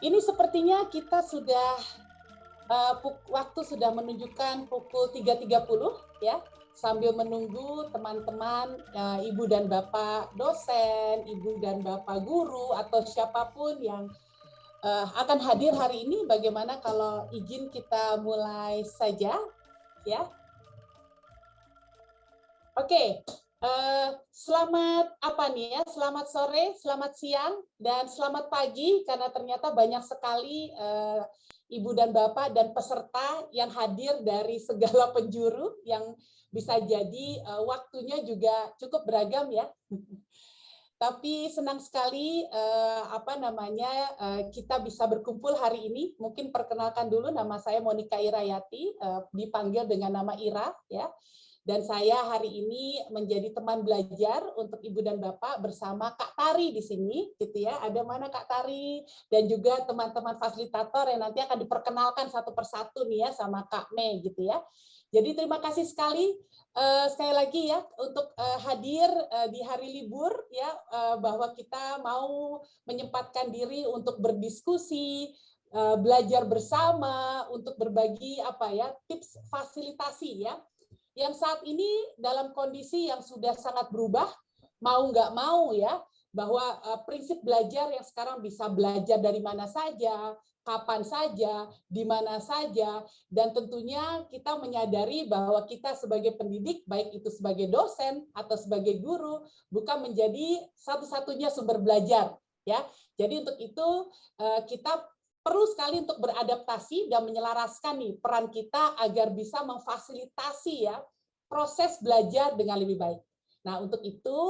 Ini sepertinya kita sudah waktu sudah menunjukkan pukul 3.30 ya. Sambil menunggu teman-teman Ibu dan Bapak dosen, Ibu dan Bapak guru atau siapapun yang akan hadir hari ini, bagaimana kalau izin kita mulai saja ya. Oke, selamat apa nih ya? Selamat sore, selamat siang, dan selamat pagi karena ternyata banyak sekali Ibu dan Bapak dan peserta yang hadir dari segala penjuru yang bisa jadi waktunya juga cukup beragam ya. Tapi senang sekali kita bisa berkumpul hari ini. Mungkin perkenalkan dulu, nama saya Monika Irayati, dipanggil dengan nama Ira ya. Dan saya hari ini menjadi teman belajar untuk Ibu dan Bapak bersama Kak Tari di sini, gitu ya. Ada mana Kak Tari dan juga teman-teman fasilitator yang nanti akan diperkenalkan satu persatu nih ya sama Kak Mei, gitu ya. Jadi terima kasih sekali lagi ya untuk hadir di hari libur ya, bahwa kita mau menyempatkan diri untuk berdiskusi, belajar bersama, untuk berbagi tips fasilitasi ya, yang saat ini dalam kondisi yang sudah sangat berubah, mau nggak mau ya, bahwa prinsip belajar yang sekarang bisa belajar dari mana saja, kapan saja, di mana saja, dan tentunya kita menyadari bahwa kita sebagai pendidik, baik itu sebagai dosen atau sebagai guru, bukan menjadi satu-satunya sumber belajar ya. Jadi untuk itu kita perlu sekali untuk beradaptasi dan menyelaraskan nih peran kita agar bisa memfasilitasi ya proses belajar dengan lebih baik. Nah, untuk itu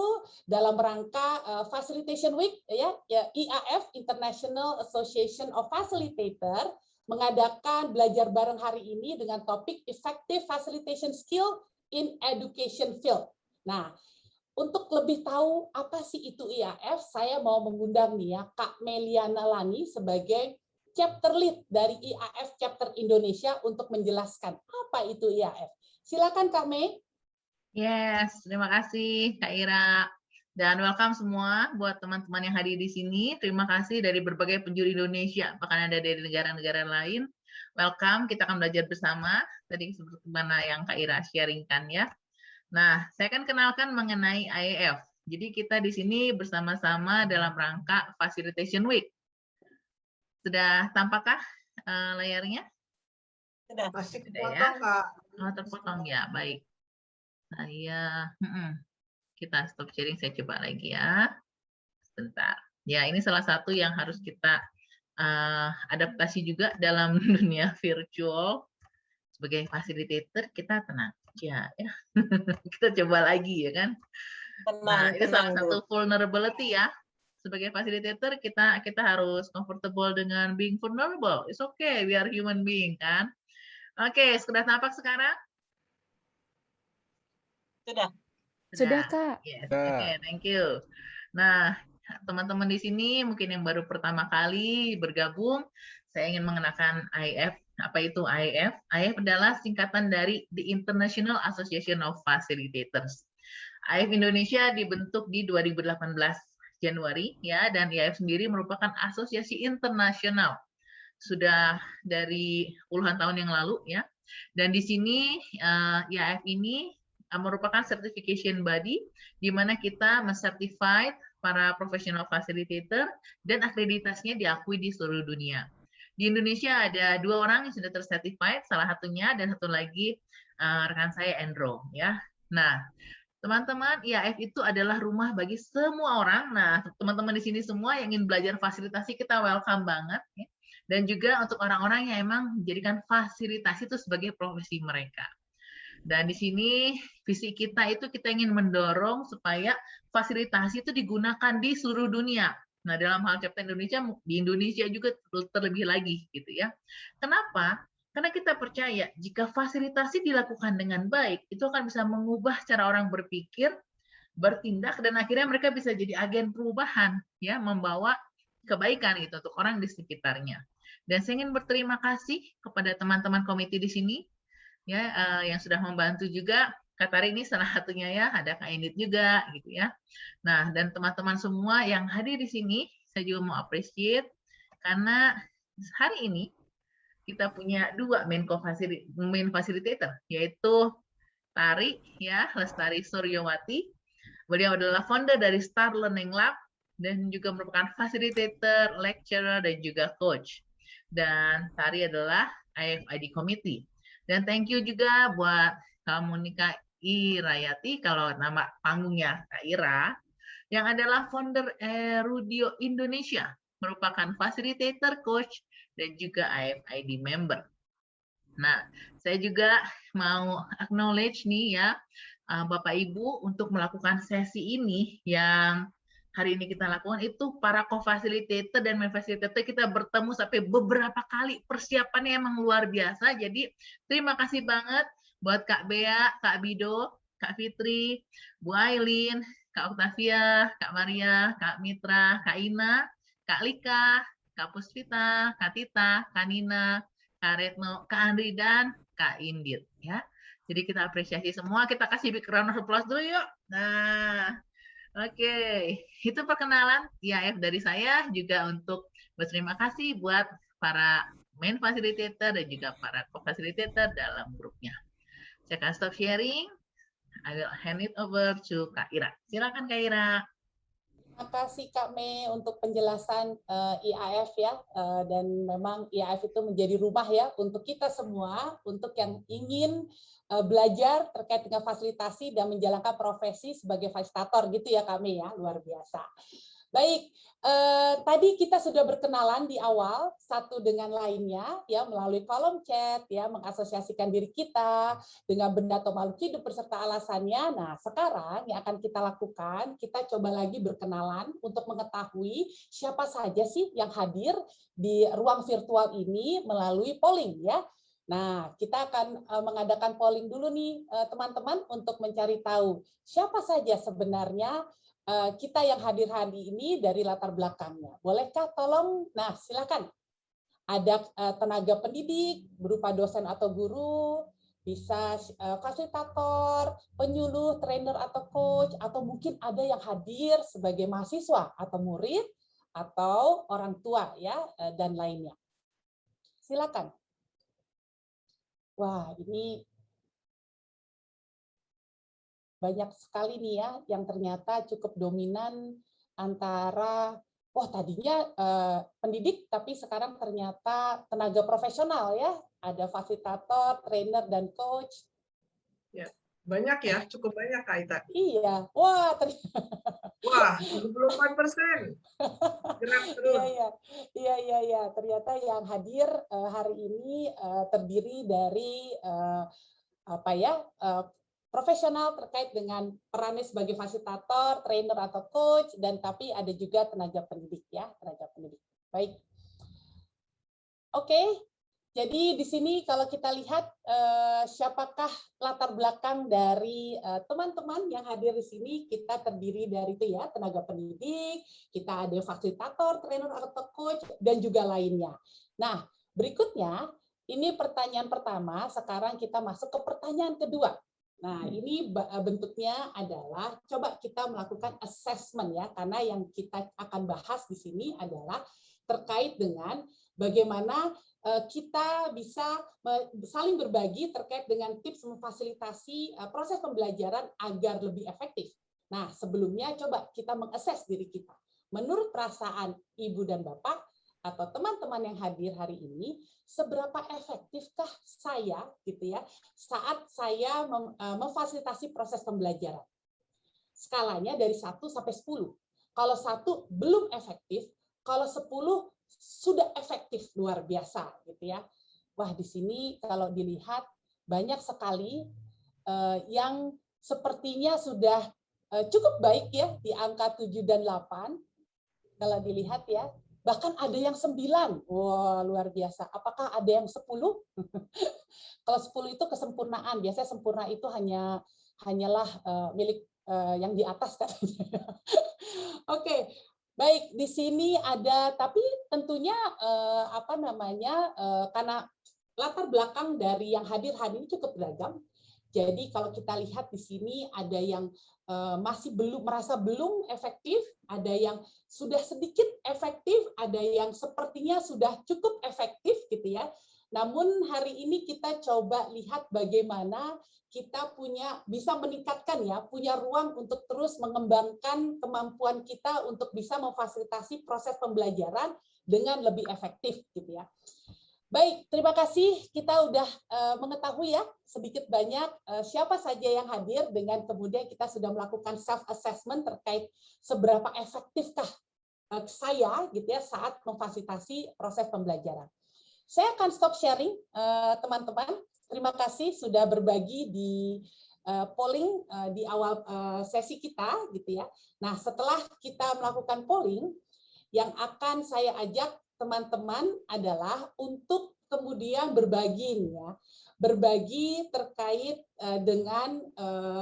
dalam rangka Facilitation Week ya, IAF International Association of Facilitator mengadakan belajar bareng hari ini dengan topik Effective Facilitation Skill in Education Field. Nah, untuk lebih tahu apa sih itu IAF, saya mau mengundang nih ya Kak Meliana Lani sebagai chapter lead dari IAF chapter Indonesia untuk menjelaskan apa itu IAF. Silakan Kak Mei. Yes, terima kasih Kak Ira. Dan welcome semua buat teman-teman yang hadir di sini. Terima kasih dari berbagai penjuru Indonesia, bahkan ada dari negara-negara lain. Welcome, kita akan belajar bersama. Tadi seperti mana yang Kak Ira sharingkan ya. Nah, saya akan kenalkan mengenai IAF. Jadi kita di sini bersama-sama dalam rangka Facilitation Week. Sudah tampakkah layarnya? Sudah. Masih kepotong, ya? Kak. Oh, terpotong ya, baik. Kita stop sharing, saya coba lagi ya. Sebentar. Ya, ini salah satu yang harus kita adaptasi juga dalam dunia virtual. Sebagai fasilitator, kita tenang aja ya. Kita coba lagi ya kan. Nah, ini salah satu vulnerability ya. Sebagai fasilitator, kita harus comfortable dengan being vulnerable. It's okay, we are human being kan. Oke, sudah tampak sekarang? Sudah, Kak. Yes. Oke, thank you. Nah, teman-teman di sini mungkin yang baru pertama kali bergabung, saya ingin mengenalkan IAF. Apa itu IAF? IAF adalah singkatan dari The International Association of Facilitators. IAF Indonesia dibentuk di 2018 Januari ya, dan IAF sendiri merupakan asosiasi internasional sudah dari puluhan tahun yang lalu ya. Dan di sini IAF ini merupakan certification body di mana kita mencertified para professional facilitator dan akreditasinya diakui di seluruh dunia. Di Indonesia ada 2 orang yang sudah tercertified, salah satunya dan satu lagi rekan saya Endro ya. Nah, teman-teman, IAF itu adalah rumah bagi semua orang. Nah, teman-teman di sini semua yang ingin belajar fasilitasi kita welcome banget ya. Dan juga untuk orang-orang yang emang menjadikan fasilitasi itu sebagai profesi mereka. Dan di sini visi kita itu kita ingin mendorong supaya fasilitasi itu digunakan di seluruh dunia. Nah, dalam hal chapter Indonesia, di Indonesia juga terlebih lagi gitu ya. Kenapa? Karena kita percaya jika fasilitasi dilakukan dengan baik, itu akan bisa mengubah cara orang berpikir, bertindak, dan akhirnya mereka bisa jadi agen perubahan, ya, membawa kebaikan itu untuk orang di sekitarnya. Dan saya ingin berterima kasih kepada teman-teman komite di sini, ya, yang sudah membantu juga. Kak Tari ini salah satunya ya, ada Kak Indit juga gitu ya. Nah, dan teman-teman semua yang hadir di sini, saya juga mau appreciate karena hari ini kita punya dua main facilitator, yaitu Tari, ya, Lestari Suryowati. Beliau adalah founder dari Star Learning Lab dan juga merupakan facilitator, lecturer, dan juga coach. Dan Tari adalah IFID Committee. Dan thank you juga buat Monika Irayati, kalau nama panggungnya Kak Ira, yang adalah founder Erudio Indonesia, merupakan facilitator, coach, dan juga IFID member. Nah, saya juga mau acknowledge nih ya, Bapak Ibu, untuk melakukan sesi ini yang hari ini kita lakukan itu para co-facilitator dan main facilitator kita bertemu sampai beberapa kali, persiapannya emang luar biasa. Jadi terima kasih banget buat Kak Bea, Kak Bido, Kak Fitri, Bu Aileen, Kak Octavia, Kak Maria, Kak Mitra, Kak Ina, Kak Lika, Kak Puspita, Kak Tita, Kak Nina, Kak Retno, Kak Andri, dan Kak Indit. Ya. Jadi kita apresiasi semua. Kita kasih big round of applause dulu yuk. Nah, oke. Itu perkenalan IAF dari saya. Juga untuk berterima kasih buat para main facilitator dan juga para co-facilitator dalam grupnya. Saya akan stop sharing. I will hand it over to Kak Ira. Silakan Kak Ira. Terima kasih Kak Mei untuk penjelasan IAF ya, dan memang IAF itu menjadi rumah ya untuk kita semua, untuk yang ingin belajar terkait dengan fasilitasi dan menjalankan profesi sebagai fasilitator gitu ya Kak Mei ya, luar biasa. Baik, tadi kita sudah berkenalan di awal satu dengan lainnya ya melalui kolom chat ya, mengasosiasikan diri kita dengan benda atau makhluk hidup beserta alasannya. Nah, sekarang yang akan kita lakukan, kita coba lagi berkenalan untuk mengetahui siapa saja sih yang hadir di ruang virtual ini melalui polling ya. Nah, kita akan mengadakan polling dulu nih teman-teman untuk mencari tahu siapa saja sebenarnya kita yang hadir hari ini dari latar belakangnya. Bolehkah tolong, nah silakan. Ada tenaga pendidik berupa dosen atau guru, bisa fasilitator, penyuluh, trainer atau coach, atau mungkin ada yang hadir sebagai mahasiswa atau murid atau orang tua ya dan lainnya. Silakan. Wah, ini banyak sekali nih ya yang ternyata cukup dominan antara tadinya pendidik tapi sekarang ternyata tenaga profesional ya, ada fasilitator, trainer dan coach. Ya, banyak ya, cukup banyak Kak Ita. Iya, wah 74%. Gerak terus. Iya. Ternyata yang hadir hari ini terdiri dari profesional terkait dengan perannya sebagai fasilitator, trainer atau coach, dan tapi ada juga tenaga pendidik ya, tenaga pendidik. Baik. Oke. Jadi di sini kalau kita lihat siapakah latar belakang dari teman-teman yang hadir di sini, kita terdiri dari itu ya, tenaga pendidik, kita ada fasilitator, trainer atau coach dan juga lainnya. Nah, berikutnya ini pertanyaan pertama, sekarang kita masuk ke pertanyaan kedua. Nah, ini bentuknya adalah coba kita melakukan assessment ya, karena yang kita akan bahas di sini adalah terkait dengan bagaimana kita bisa saling berbagi terkait dengan tips memfasilitasi proses pembelajaran agar lebih efektif. Nah, sebelumnya coba kita mengakses diri kita. Menurut perasaan Ibu dan Bapak atau teman-teman yang hadir hari ini, seberapa efektifkah saya gitu ya saat saya memfasilitasi proses pembelajaran? Skalanya dari 1 sampai 10. Kalau 1 belum efektif, kalau 10 sudah efektif luar biasa gitu ya. Wah, di sini kalau dilihat banyak sekali yang sepertinya sudah cukup baik ya di angka 7 dan 8. Kalau dilihat ya, bahkan ada yang 9. Wah, luar biasa. Apakah ada yang 10? Kalau 10 itu kesempurnaan. Biasanya sempurna itu hanyalah milik yang di atas katanya. Oke. Baik, di sini ada, tapi tentunya karena latar belakang dari yang hadir hari ini cukup beragam. Jadi kalau kita lihat di sini ada yang masih merasa belum efektif, ada yang sudah sedikit efektif, ada yang sepertinya sudah cukup efektif gitu ya. Namun hari ini kita coba lihat bagaimana kita bisa meningkatkan ya, punya ruang untuk terus mengembangkan kemampuan kita untuk bisa memfasilitasi proses pembelajaran dengan lebih efektif gitu ya. Baik, terima kasih. Kita udah mengetahui ya sedikit banyak siapa saja yang hadir dengan kemudian kita sudah melakukan self assessment terkait seberapa efektifkah saya gitu ya saat memfasilitasi proses pembelajaran. Saya akan stop sharing teman-teman. Terima kasih sudah berbagi di polling di awal sesi kita gitu ya. Nah, setelah kita melakukan polling, yang akan saya ajak teman-teman adalah untuk kemudian berbagi ya, berbagi terkait dengan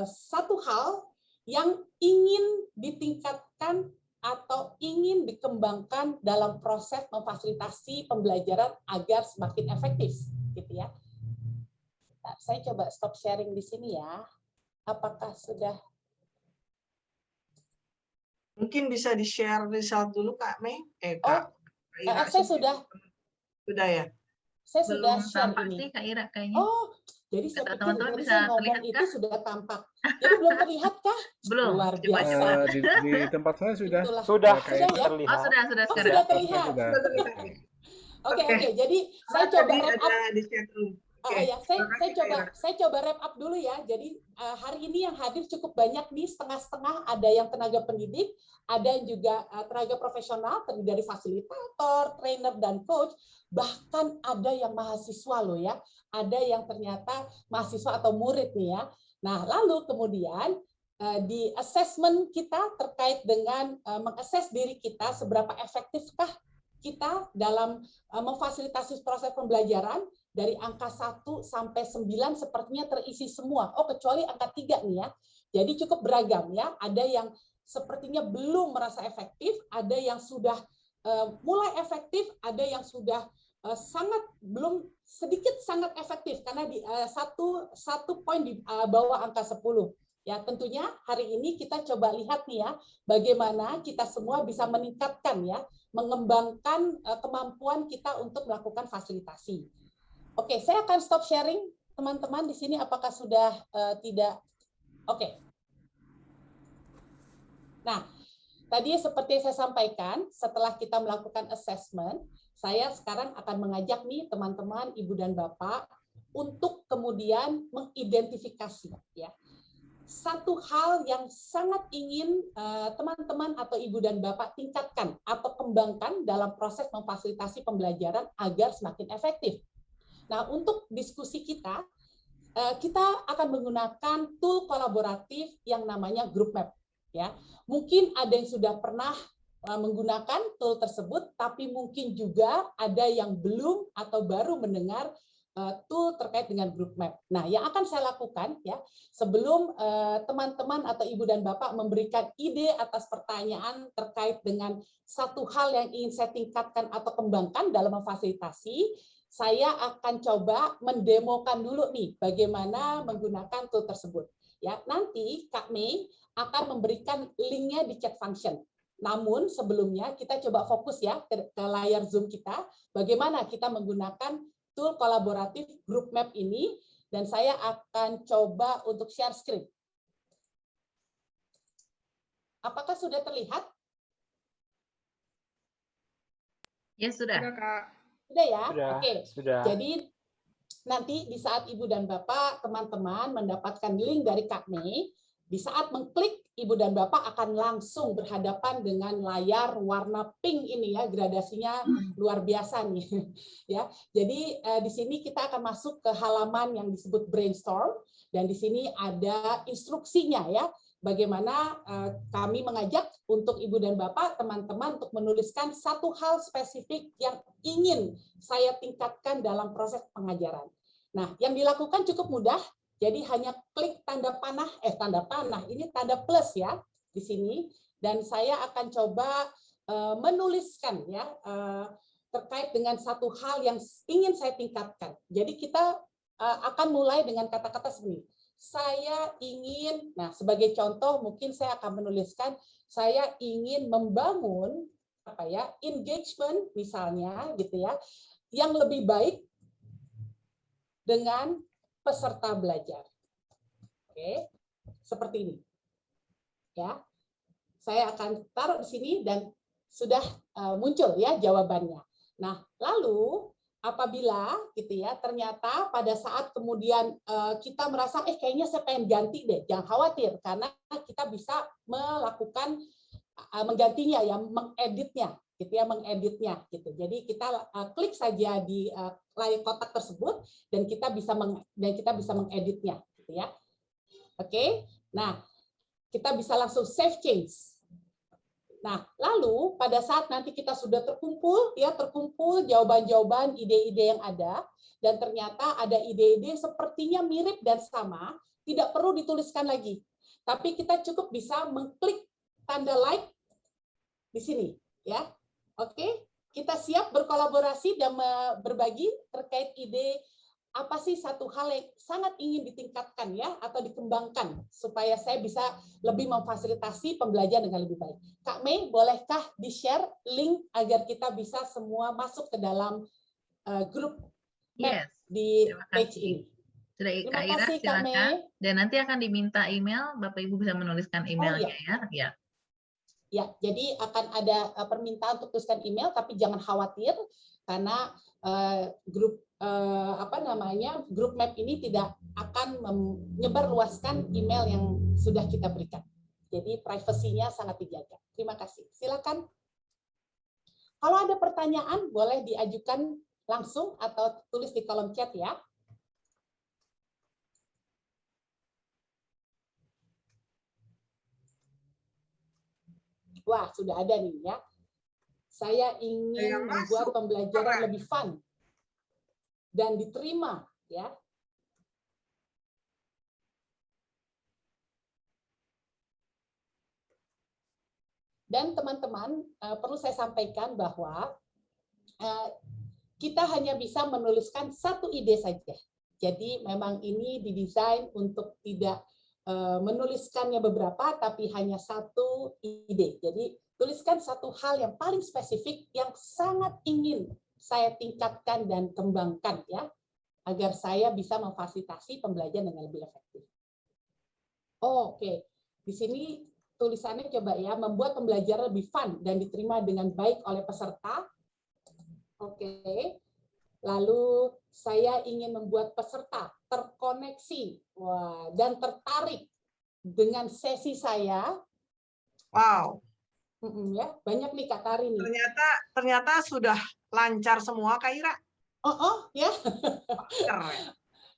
satu hal yang ingin ditingkatkan atau ingin dikembangkan dalam proses memfasilitasi pembelajaran agar semakin efektif, gitu ya. Nah, saya coba stop sharing di sini ya. Apakah sudah? Mungkin bisa di-share result dulu Kak Mei. Kak Ira, Saya sudah. Sudah ya? Saya Belum sudah tampak share ini. sih Kak Ira kayaknya. Oh, jadi saya pikir teman-teman dari bisa saya ngomong terlihat itu kah? sudah tampak. Jadi belum terlihat kah? Belum. Luar Coba, biasa. Di tempat saya sudah. Itulah. Sudah Sudah ya? terlihat. Oh, sudah Oh, sekarang. sudah terlihat. Sudah. Sudah terlihat. Oke. Jadi saya Karena coba tadi wrap up. ada di chat room. Oh ya, saya coba wrap up dulu ya. Jadi hari ini yang hadir cukup banyak nih, setengah-setengah. Ada yang tenaga pendidik, ada yang juga tenaga profesional, terdiri dari fasilitator, trainer, dan coach. Bahkan ada yang mahasiswa loh ya. Ada yang ternyata mahasiswa atau murid nih ya. Nah, lalu kemudian di assessment kita terkait dengan mengakses diri kita, seberapa efektifkah kita dalam memfasilitasi proses pembelajaran. Dari angka 1 sampai 9 sepertinya terisi semua. Oh, kecuali angka 3 nih ya. Jadi cukup beragam ya. Ada yang sepertinya belum merasa efektif, ada yang sudah mulai efektif, ada yang sudah belum sedikit sangat efektif karena di satu poin di bawah angka 10. Ya, tentunya hari ini kita coba lihat nih ya, bagaimana kita semua bisa meningkatkan ya, mengembangkan kemampuan kita untuk melakukan fasilitasi. Oke, saya akan stop sharing, teman-teman di sini. Apakah sudah tidak? Oke. Nah, tadi seperti saya sampaikan, setelah kita melakukan assessment, saya sekarang akan mengajak nih teman-teman, ibu dan bapak, untuk kemudian mengidentifikasi ya satu hal yang sangat ingin teman-teman atau ibu dan bapak tingkatkan atau kembangkan dalam proses memfasilitasi pembelajaran agar semakin efektif. Nah, untuk diskusi kita akan menggunakan tool kolaboratif yang namanya Group Map. Ya, mungkin ada yang sudah pernah menggunakan tool tersebut, tapi mungkin juga ada yang belum atau baru mendengar tool terkait dengan Group Map. Nah, yang akan saya lakukan ya sebelum teman-teman atau ibu dan bapak memberikan ide atas pertanyaan terkait dengan satu hal yang ingin saya tingkatkan atau kembangkan dalam memfasilitasi, saya akan coba mendemokan dulu nih bagaimana menggunakan tool tersebut. Ya, nanti Kak Mei akan memberikan linknya di chat function. Namun sebelumnya kita coba fokus ya ke layar Zoom kita, bagaimana kita menggunakan tool kolaboratif Group Map ini, dan saya akan coba untuk share screen. Apakah sudah terlihat? Ya, sudah. Sudah, Kak. Sudah ya? Sudah, Oke. sudah. Jadi nanti di saat ibu dan bapak, teman-teman mendapatkan link dari Kak Mei, di saat mengklik, ibu dan bapak akan langsung berhadapan dengan layar warna pink ini ya, gradasinya luar biasa nih. Ya, jadi di sini kita akan masuk ke halaman yang disebut brainstorm, dan di sini ada instruksinya ya. Bagaimana kami mengajak untuk ibu dan bapak, teman-teman untuk menuliskan satu hal spesifik yang ingin saya tingkatkan dalam proses pengajaran. Nah, yang dilakukan cukup mudah. Jadi hanya klik tanda panah, ini tanda plus ya di sini, dan saya akan coba menuliskan ya terkait dengan satu hal yang ingin saya tingkatkan. Jadi kita akan mulai dengan kata-kata seperti ini. saya ingin, nah sebagai contoh mungkin saya akan menuliskan, saya ingin membangun engagement misalnya gitu ya, yang lebih baik dengan peserta belajar. Oke, seperti ini. Ya. Saya akan taruh di sini dan sudah muncul ya jawabannya. Nah, lalu apabila gitu ya ternyata pada saat kemudian kita merasa kayaknya saya pengen ganti deh, jangan khawatir karena kita bisa melakukan menggantinya ya, mengeditnya gitu ya, mengeditnya gitu. Jadi kita klik saja di layar kotak tersebut dan kita bisa mengeditnya gitu ya. Oke. Nah, kita bisa langsung save change. Nah, lalu pada saat nanti kita sudah terkumpul jawaban-jawaban, ide-ide yang ada, dan ternyata ada ide-ide sepertinya mirip dan sama, tidak perlu dituliskan lagi. Tapi kita cukup bisa mengklik tanda like di sini, ya. Oke, kita siap berkolaborasi dan berbagi terkait ide apa sih satu hal yang sangat ingin ditingkatkan ya atau dikembangkan supaya saya bisa lebih memfasilitasi pembelajaran dengan lebih baik. Kak Mei, bolehkah di-share link agar kita bisa semua masuk ke dalam grup Yes. di page ini? Sudah, Terima Kak Ira, kasih Kak silakan. Mei. Dan nanti akan diminta email, Bapak Ibu bisa menuliskan emailnya ya. Ya, jadi akan ada permintaan untuk tuliskan email, tapi jangan khawatir karena grup grup map ini tidak akan menyebarluaskan email yang sudah kita berikan. Jadi privasinya sangat dijaga. Terima kasih. Silakan. Kalau ada pertanyaan boleh diajukan langsung atau tulis di kolom chat ya. Wah, sudah ada nih ya. Saya ingin membuat pembelajaran lebih fun dan diterima ya. Dan teman-teman perlu saya sampaikan bahwa kita hanya bisa menuliskan satu ide saja. Jadi memang ini didesain untuk tidak menuliskannya beberapa, tapi hanya satu ide. Jadi tuliskan satu hal yang paling spesifik yang sangat ingin saya tingkatkan dan kembangkan ya, agar saya bisa memfasilitasi pembelajaran dengan lebih efektif. Oke, di sini tulisannya coba ya, membuat pembelajaran lebih fun dan diterima dengan baik oleh peserta. Oke. Lalu saya ingin membuat peserta terkoneksi dan tertarik dengan sesi saya. Wow. Ya, banyak nih Kak Tari nih. Ternyata sudah lancar semua Kak Ira. Ya.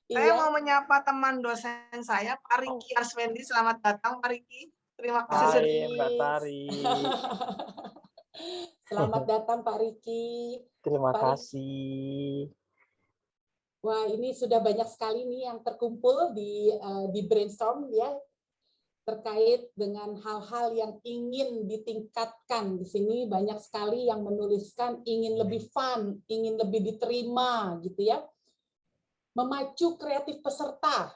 Saya mau menyapa teman dosen saya, Pak Riki Arswendi. Selamat datang Pak Riki. Terima kasih. Hai Mbak Tari. Selamat datang Pak Riki. Terima kasih. Wah, ini sudah banyak sekali nih yang terkumpul di brainstorm ya terkait dengan hal-hal yang ingin ditingkatkan. Di sini banyak sekali yang menuliskan ingin lebih fun, ingin lebih diterima gitu ya. Memacu kreatif peserta.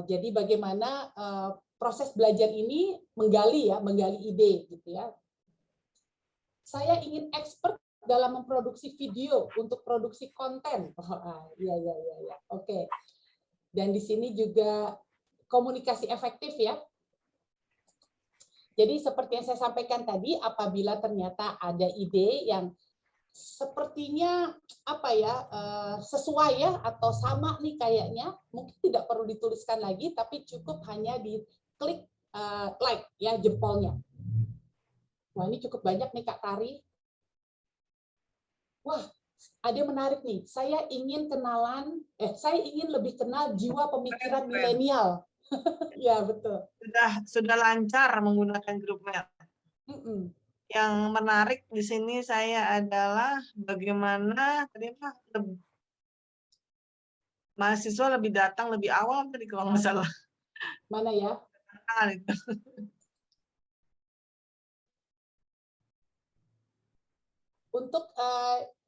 Jadi bagaimana proses belajar ini menggali ide gitu ya. Saya ingin expert dalam memproduksi video untuk produksi konten. Iya. Oke. Dan di sini juga komunikasi efektif ya. Jadi seperti yang saya sampaikan tadi, apabila ternyata ada ide yang sepertinya sesuai ya atau sama nih kayaknya, mungkin tidak perlu dituliskan lagi, tapi cukup hanya diklik like ya jempolnya. Wah, ini cukup banyak nih Kak Tari. Wah, ada yang menarik nih. Saya ingin lebih kenal jiwa pemikiran milenial. Ya, betul. Sudah lancar menggunakan grup map. Yang menarik di sini saya adalah bagaimana mahasiswa lebih datang lebih awal tadi kalau nggak salah. Mana ya? Untuk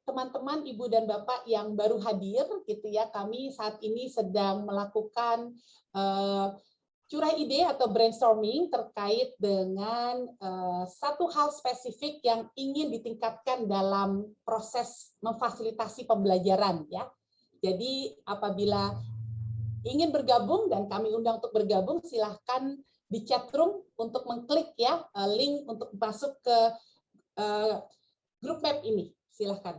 teman-teman, Ibu dan Bapak yang baru hadir, gitu ya, kami saat ini sedang melakukan curah ide atau brainstorming terkait dengan satu hal spesifik yang ingin ditingkatkan dalam proses memfasilitasi pembelajaran, ya. Jadi apabila ingin bergabung dan kami undang untuk bergabung, silahkan di chat room untuk mengklik ya link untuk masuk ke grup map ini. Silahkan.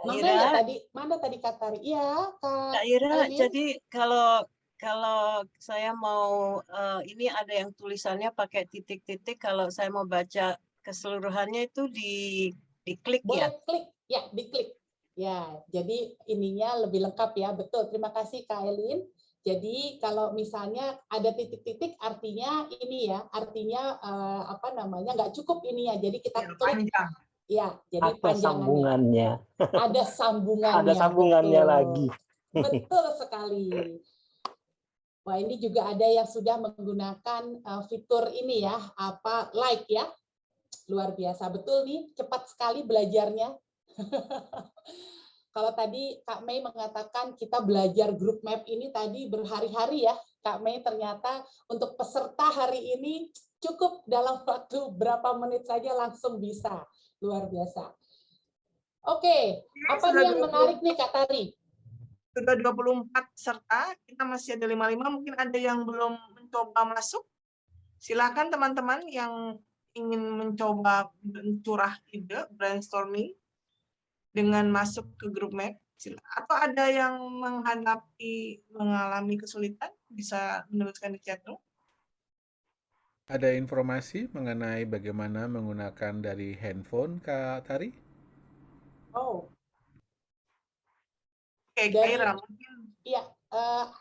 Mana tadi Kak Tari? Iya, Kak Ira, jadi kalau saya mau ini ada yang tulisannya pakai titik-titik, kalau saya mau baca keseluruhannya itu diklik ya? Boleh klik, ya diklik. Ya, jadi ininya lebih lengkap ya, betul. Terima kasih Kak Elin. Jadi kalau misalnya ada titik-titik artinya ini ya, artinya apa namanya nggak cukup ini ya. Jadi kita klik. Ya, jadi ada sambungannya. Ada sambungannya. Ada sambungannya betul. lagi. Betul sekali. Wah, ini juga ada yang sudah menggunakan fitur ini ya, apa like ya. Luar biasa, betul nih, cepat sekali belajarnya. Kalau tadi Kak Mei mengatakan kita belajar grup map ini tadi berhari-hari ya, Kak Mei ternyata untuk peserta hari ini cukup dalam waktu berapa menit saja langsung bisa. Luar biasa. Oke, apa yang menarik nih Kak Tari? Sudah 24 peserta, kita masih ada 55, mungkin ada yang belum mencoba masuk. Silakan teman-teman yang ingin mencoba mencurah ide, brainstorming, dengan masuk ke grup map. Atau ada yang mengalami kesulitan, bisa menuliskan di chat room. Ada informasi mengenai bagaimana menggunakan dari handphone, Kak Tari? Oh. Oke, Kak Ira, mungkin. Iya,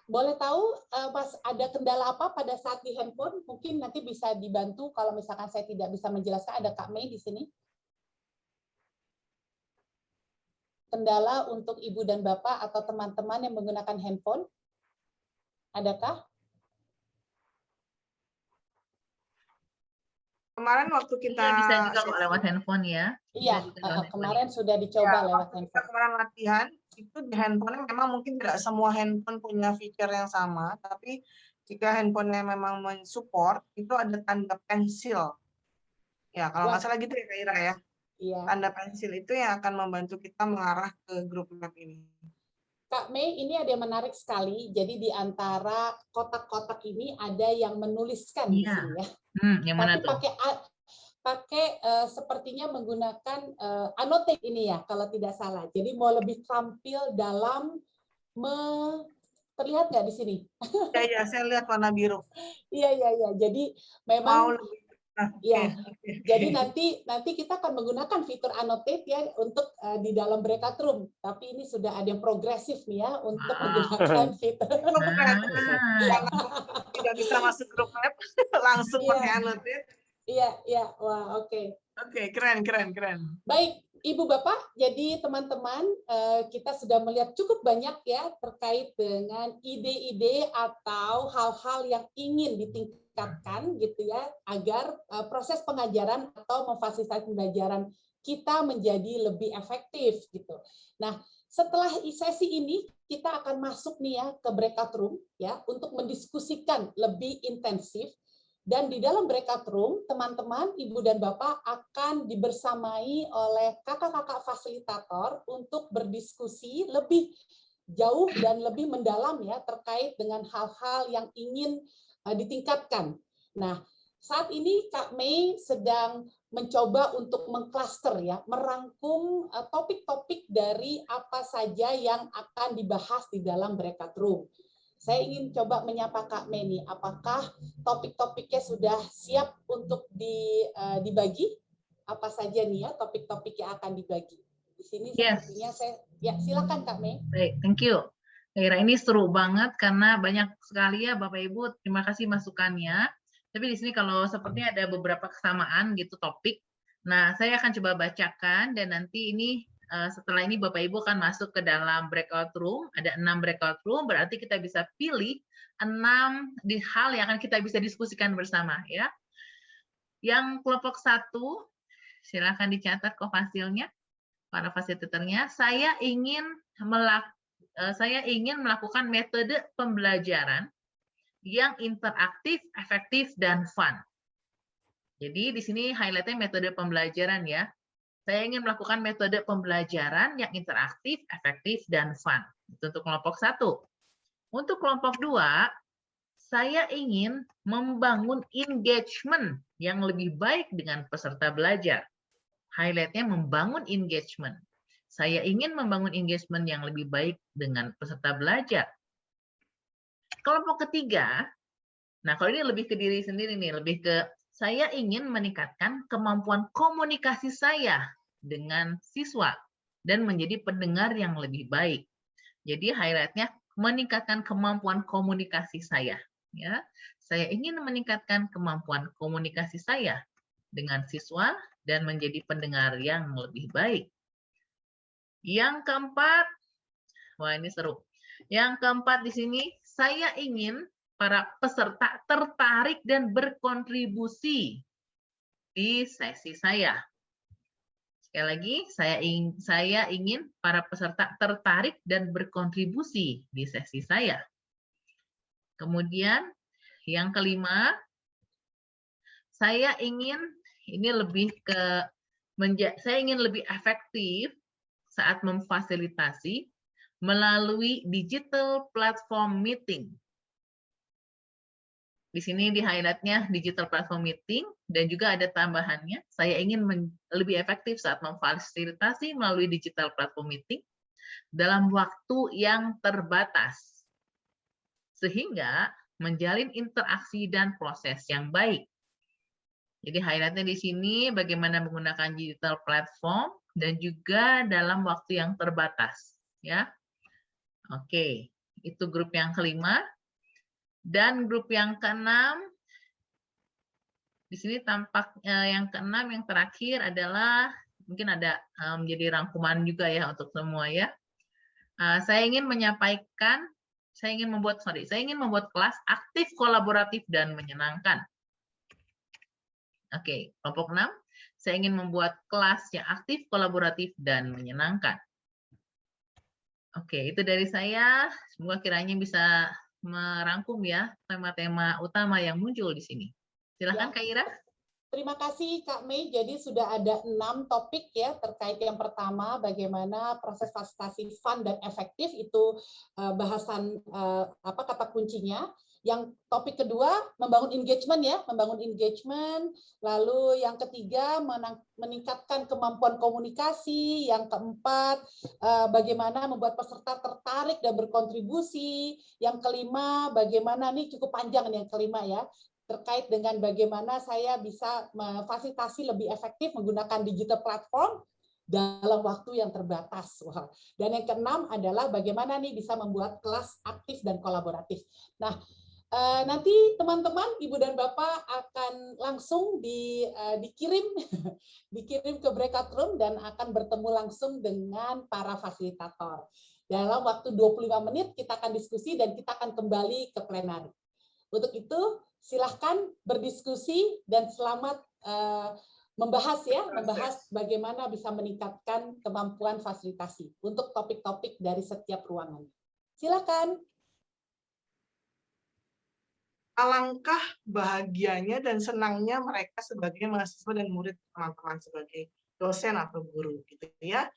boleh tahu Mas ada kendala apa pada saat di handphone? Mungkin nanti bisa dibantu kalau misalkan saya tidak bisa menjelaskan, ada Kak Mei di sini. Kendala untuk Ibu dan Bapak atau teman-teman yang menggunakan handphone? Adakah? Kemarin waktu kita bisa juga kok lewat handphone ya. Iya, kemarin sudah dicoba lewat handphone. Kita kemarin latihan itu di handphone memang mungkin tidak semua handphone punya fitur yang sama, tapi jika handphonenya memang mensupport itu ada tanda pensil. Ya, kalau nggak salah gitu ya Kak Ira ya. Iya. Tanda pensil itu yang akan membantu kita mengarah ke grup map ini. Kak Mei, ini ada yang menarik sekali. Jadi di antara kotak-kotak ini ada yang menuliskan di sini ya. Yang mana tapi pakai sepertinya menggunakan annotate ini ya, kalau tidak salah. Jadi mau lebih terampil dalam terlihat nggak di sini? Ya, saya lihat warna biru. Iya. Jadi memang ya. Okay. Jadi nanti kita akan menggunakan fitur annotate ya untuk di dalam breakout room. Tapi ini sudah ada yang progresif nih ya untuk menggunakan fitur. Tidak bisa masuk grup map langsung pakai annotate. Iya. Wah, oke. Oke, keren. Baik, Ibu Bapak, jadi teman-teman kita sudah melihat cukup banyak ya terkait dengan ide-ide atau hal-hal yang ingin ditingkatkan gitu ya agar proses pengajaran atau memfasilitasi pembelajaran kita menjadi lebih efektif gitu. Nah, setelah sesi ini kita akan masuk nih ya ke breakout room ya untuk mendiskusikan lebih intensif. Dan di dalam breakout room, teman-teman, Ibu dan Bapak akan dibersamai oleh kakak-kakak fasilitator untuk berdiskusi lebih jauh dan lebih mendalam ya terkait dengan hal-hal yang ingin ditingkatkan. Nah, saat ini Kak Mei sedang mencoba untuk mengklaster ya, merangkum topik-topik dari apa saja yang akan dibahas di dalam breakout room. Saya ingin coba menyapa Kak Mei nih, apakah topik-topiknya sudah siap untuk dibagi? Apa saja nih ya topik-topik yang akan dibagi? Di sini sepertinya silakan Kak Mei. Baik, thank you. Kira ini seru banget karena banyak sekali ya Bapak Ibu, terima kasih masukannya. Tapi di sini kalau sepertinya ada beberapa kesamaan gitu topik. Nah, saya akan coba bacakan dan nanti ini setelah ini Bapak Ibu akan masuk ke dalam breakout room, ada 6 breakout room, berarti kita bisa pilih 6 hal yang akan kita bisa diskusikan bersama ya. Yang kelompok 1 silakan dicatat kok hasilnya, para fasilitatornya. Saya ingin melakukan metode pembelajaran yang interaktif, efektif, dan fun. Jadi di sini highlight-nya metode pembelajaran ya. Saya ingin melakukan metode pembelajaran yang interaktif, efektif, dan fun. Itu untuk kelompok 1. Untuk kelompok 2, saya ingin membangun engagement yang lebih baik dengan peserta belajar. Highlight-nya membangun engagement. Saya ingin membangun engagement yang lebih baik dengan peserta belajar. Kelompok ketiga, nah kalau ini lebih ke diri sendiri nih, lebih ke saya ingin meningkatkan kemampuan komunikasi saya dengan siswa dan menjadi pendengar yang lebih baik. Jadi highlight-nya meningkatkan kemampuan komunikasi saya. Ya, saya ingin meningkatkan kemampuan komunikasi saya dengan siswa dan menjadi pendengar yang lebih baik. Yang keempat, wah ini seru. Yang keempat di sini, saya ingin para peserta tertarik dan berkontribusi di sesi saya. Sekali lagi, saya ingin para peserta tertarik dan berkontribusi di sesi saya. Kemudian yang kelima, saya ingin lebih efektif saat memfasilitasi melalui digital platform meeting. Di sini di highlight-nya digital platform meeting dan juga ada tambahannya, saya ingin lebih efektif saat memfasilitasi melalui digital platform meeting dalam waktu yang terbatas, sehingga menjalin interaksi dan proses yang baik. Jadi highlight-nya di sini bagaimana menggunakan digital platform dan juga dalam waktu yang terbatas. Ya, oke, itu grup yang kelima. Dan grup yang keenam, di sini tampak yang keenam yang terakhir adalah mungkin ada menjadi rangkuman juga ya untuk semua ya. Saya ingin membuat kelas aktif, kolaboratif, dan menyenangkan. Oke, kelompok 6, saya ingin membuat kelas yang aktif, kolaboratif, dan menyenangkan. Oke, itu dari saya. Semoga kiranya bisa merangkum ya tema-tema utama yang muncul di sini. Silakan Kak Ira. Terima kasih Kak Mei. Jadi sudah ada 6 topik ya terkait yang pertama bagaimana proses fasilitasi fun dan efektif itu bahasan kata kuncinya. Yang topik kedua membangun engagement ya, membangun engagement. Lalu yang ketiga meningkatkan kemampuan komunikasi. Yang keempat bagaimana membuat peserta tertarik dan berkontribusi. Yang kelima bagaimana nih cukup panjang nih yang kelima ya. Terkait dengan bagaimana saya bisa memfasilitasi lebih efektif menggunakan digital platform dalam waktu yang terbatas. Dan yang keenam adalah bagaimana nih bisa membuat kelas aktif dan kolaboratif. Nah, nanti teman-teman, Ibu dan Bapak akan langsung dikirim ke breakout room dan akan bertemu langsung dengan para fasilitator. Dalam waktu 25 menit kita akan diskusi dan kita akan kembali ke plenary. Untuk itu, silahkan berdiskusi dan selamat membahas bagaimana bisa meningkatkan kemampuan fasilitasi untuk topik-topik dari setiap ruangan. Silakan. Alangkah bahagianya dan senangnya mereka sebagai mahasiswa dan murid teman-teman sebagai dosen atau guru gitu ya.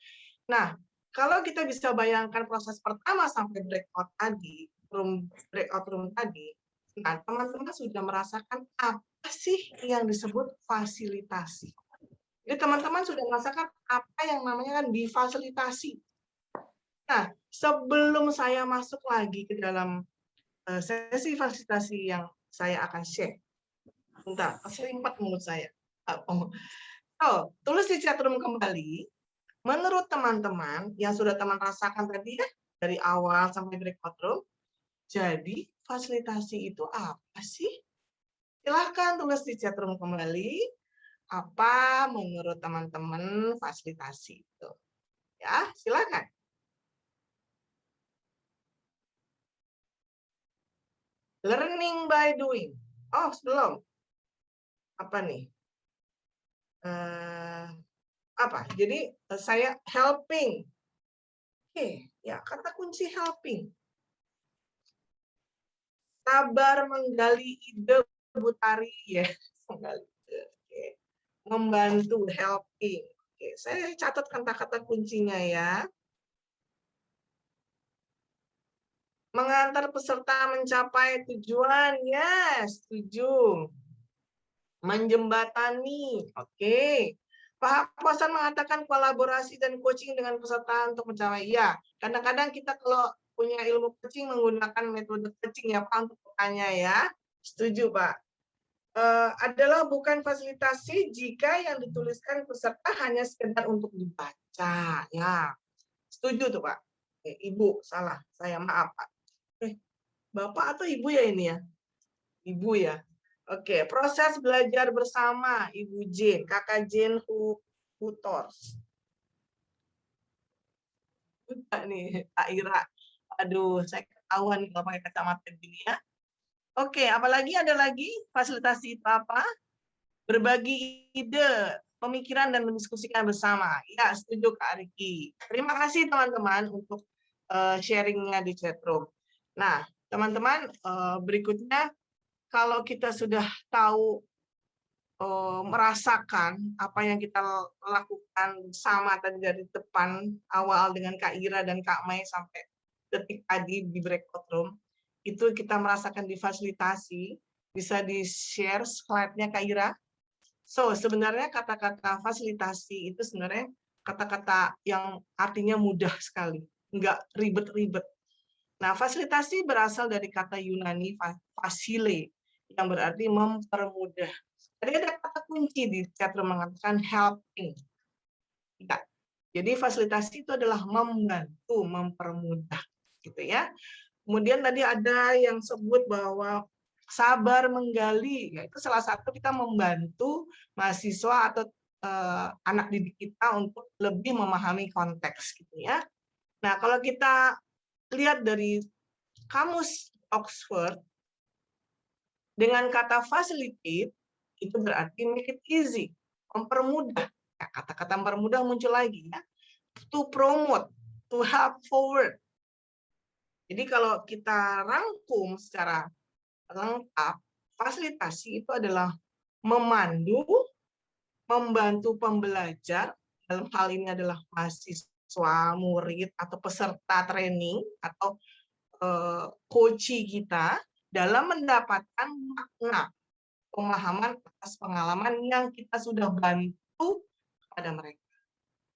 Nah, kalau kita bisa bayangkan proses pertama sampai breakout room tadi, nah, teman-teman sudah merasakan apa sih yang disebut fasilitasi. Jadi teman-teman sudah merasakan apa yang namanya kan difasilitasi. Nah, sebelum saya masuk lagi ke dalam sesi fasilitasi yang saya akan share. Bentar, selimpet mulut saya. Tulis di chat room kembali. Menurut teman-teman yang sudah teman rasakan tadi ya, dari awal sampai breakout room, jadi fasilitasi itu apa sih? Silahkan tulis di chat room kembali. Apa menurut teman-teman fasilitasi itu? Ya, silakan. Learning by doing. Oh, belum. Apa nih? apa? Jadi saya helping. Oke, ya kata kunci helping. Sabar menggali ide Bu Tari ya, menggali ide. Oke. Membantu, helping. Oke, saya catat kata-kata kuncinya ya. Mengantar peserta mencapai tujuan, yes, setuju. Menjembatani, oke. Pak Hasan mengatakan kolaborasi dan coaching dengan peserta untuk mencapai, ya. Kadang-kadang kita kalau punya ilmu coaching menggunakan metode coaching ya Pak untuk bertanya ya. Setuju Pak. Adalah bukan fasilitasi jika yang dituliskan peserta hanya sekedar untuk dibaca, ya. Setuju tuh Pak. Ibu, salah, saya maaf Pak. Bapak atau Ibu ya ini ya? Ibu ya. Oke, proses belajar bersama Ibu Jane, Kakak Jane Hutors. Udah nih, Kak Ira. Aduh, saya ketahuan kalau pakai kacamata gini ya. Oke, apalagi ada lagi fasilitasi itu apa? Berbagi ide, pemikiran dan mendiskusikan bersama. Ya, setuju Kak Riki. Terima kasih teman-teman untuk sharingnya di chatroom. Nah, teman-teman, berikutnya kalau kita sudah tahu, merasakan apa yang kita lakukan sama tadi dari depan awal dengan Kak Ira dan Kak Mai sampai detik tadi di breakout room, itu kita merasakan difasilitasi, bisa di-share slide-nya Kak Ira. So, sebenarnya kata-kata fasilitasi itu sebenarnya kata-kata yang artinya mudah sekali, nggak ribet-ribet. Nah, fasilitasi berasal dari kata Yunani facile, yang berarti mempermudah. Tadi ada kata kunci di chatroom mengatakan helping. Ya. Jadi fasilitasi itu adalah membantu, mempermudah, gitu ya. Kemudian tadi ada yang sebut bahwa sabar menggali, yaitu salah satu kita membantu mahasiswa atau anak didik kita untuk lebih memahami konteks, gitu ya. Nah, kalau kita lihat dari kamus Oxford, dengan kata facilitate, itu berarti make it easy, mempermudah. Ya, kata-kata mempermudah muncul lagi ya. To promote, to help forward. Jadi kalau kita rangkum secara lengkap, fasilitasi itu adalah memandu, membantu pembelajar, dalam hal ini adalah mahasiswa, murid, atau peserta training, atau coachee kita, dalam mendapatkan makna pemahaman atas pengalaman yang kita sudah bantu kepada mereka.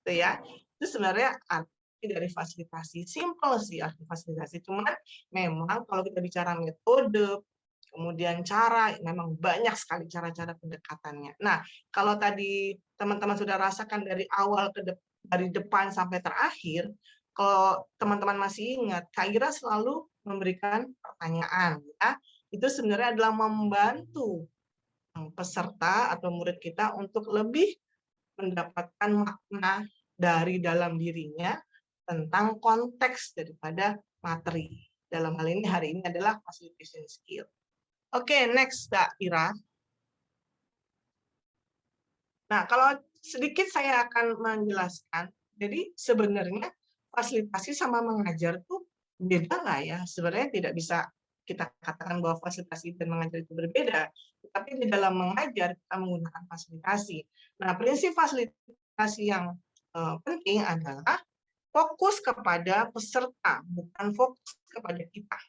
Itu ya. Itu sebenarnya arti dari fasilitasi. Simple sih arti fasilitasi. Cuman memang kalau kita bicara metode, kemudian cara, memang banyak sekali cara-cara pendekatannya. Nah, kalau tadi teman-teman sudah rasakan dari awal dari depan sampai terakhir, kalau teman-teman masih ingat, Kak Ira selalu memberikan pertanyaan, ya. Itu sebenarnya adalah membantu peserta atau murid kita untuk lebih mendapatkan makna dari dalam dirinya tentang konteks daripada materi. Dalam hal ini hari ini adalah facilitation skill. Oke, next Kak Ira. Nah, kalau sedikit saya akan menjelaskan. Jadi sebenarnya fasilitasi sama mengajar tuh beda nggak ya? Sebenarnya tidak bisa kita katakan bahwa fasilitasi dan mengajar itu berbeda. Tapi di dalam mengajar kita menggunakan fasilitasi. Nah, prinsip fasilitasi yang penting adalah fokus kepada peserta, bukan fokus kepada kita.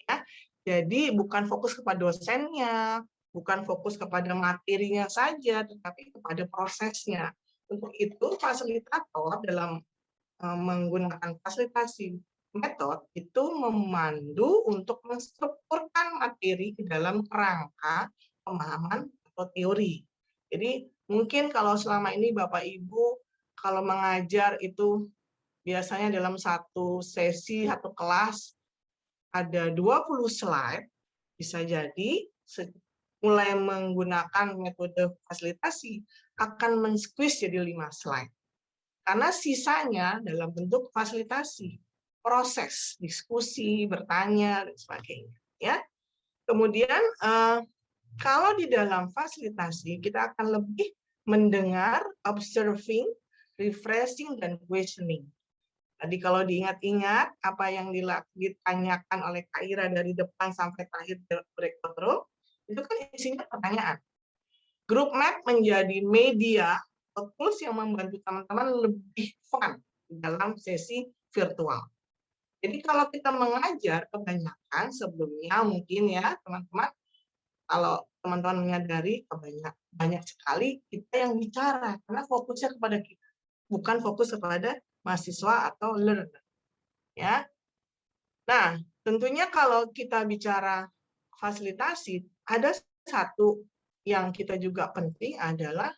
Ya. Jadi bukan fokus kepada dosennya, bukan fokus kepada materinya saja, tetapi kepada prosesnya. Untuk itu, fasilitator dalam menggunakan fasilitasi metode itu memandu untuk menstrukturkan materi di dalam kerangka pemahaman atau teori. Jadi mungkin kalau selama ini Bapak Ibu kalau mengajar itu biasanya dalam satu sesi atau kelas ada 20 slide, bisa jadi mulai menggunakan metode fasilitasi akan men-squeeze jadi 5 slide. Karena sisanya dalam bentuk fasilitasi, proses, diskusi, bertanya, dan sebagainya. Ya. Kemudian, kalau di dalam fasilitasi, kita akan lebih mendengar, observing, refreshing, dan questioning. Tadi kalau diingat-ingat apa yang ditanyakan oleh Kak Ira dari depan sampai terakhir breakout room, itu kan isinya pertanyaan. Group Map menjadi media atau tools yang membantu teman-teman lebih fun dalam sesi virtual. Jadi kalau kita mengajar kebanyakan sebelumnya mungkin ya teman-teman, kalau teman-teman menyadari banyak sekali kita yang bicara karena fokusnya kepada kita, bukan fokus kepada mahasiswa atau learner. Ya. Nah, tentunya kalau kita bicara fasilitasi, ada satu yang kita juga penting adalah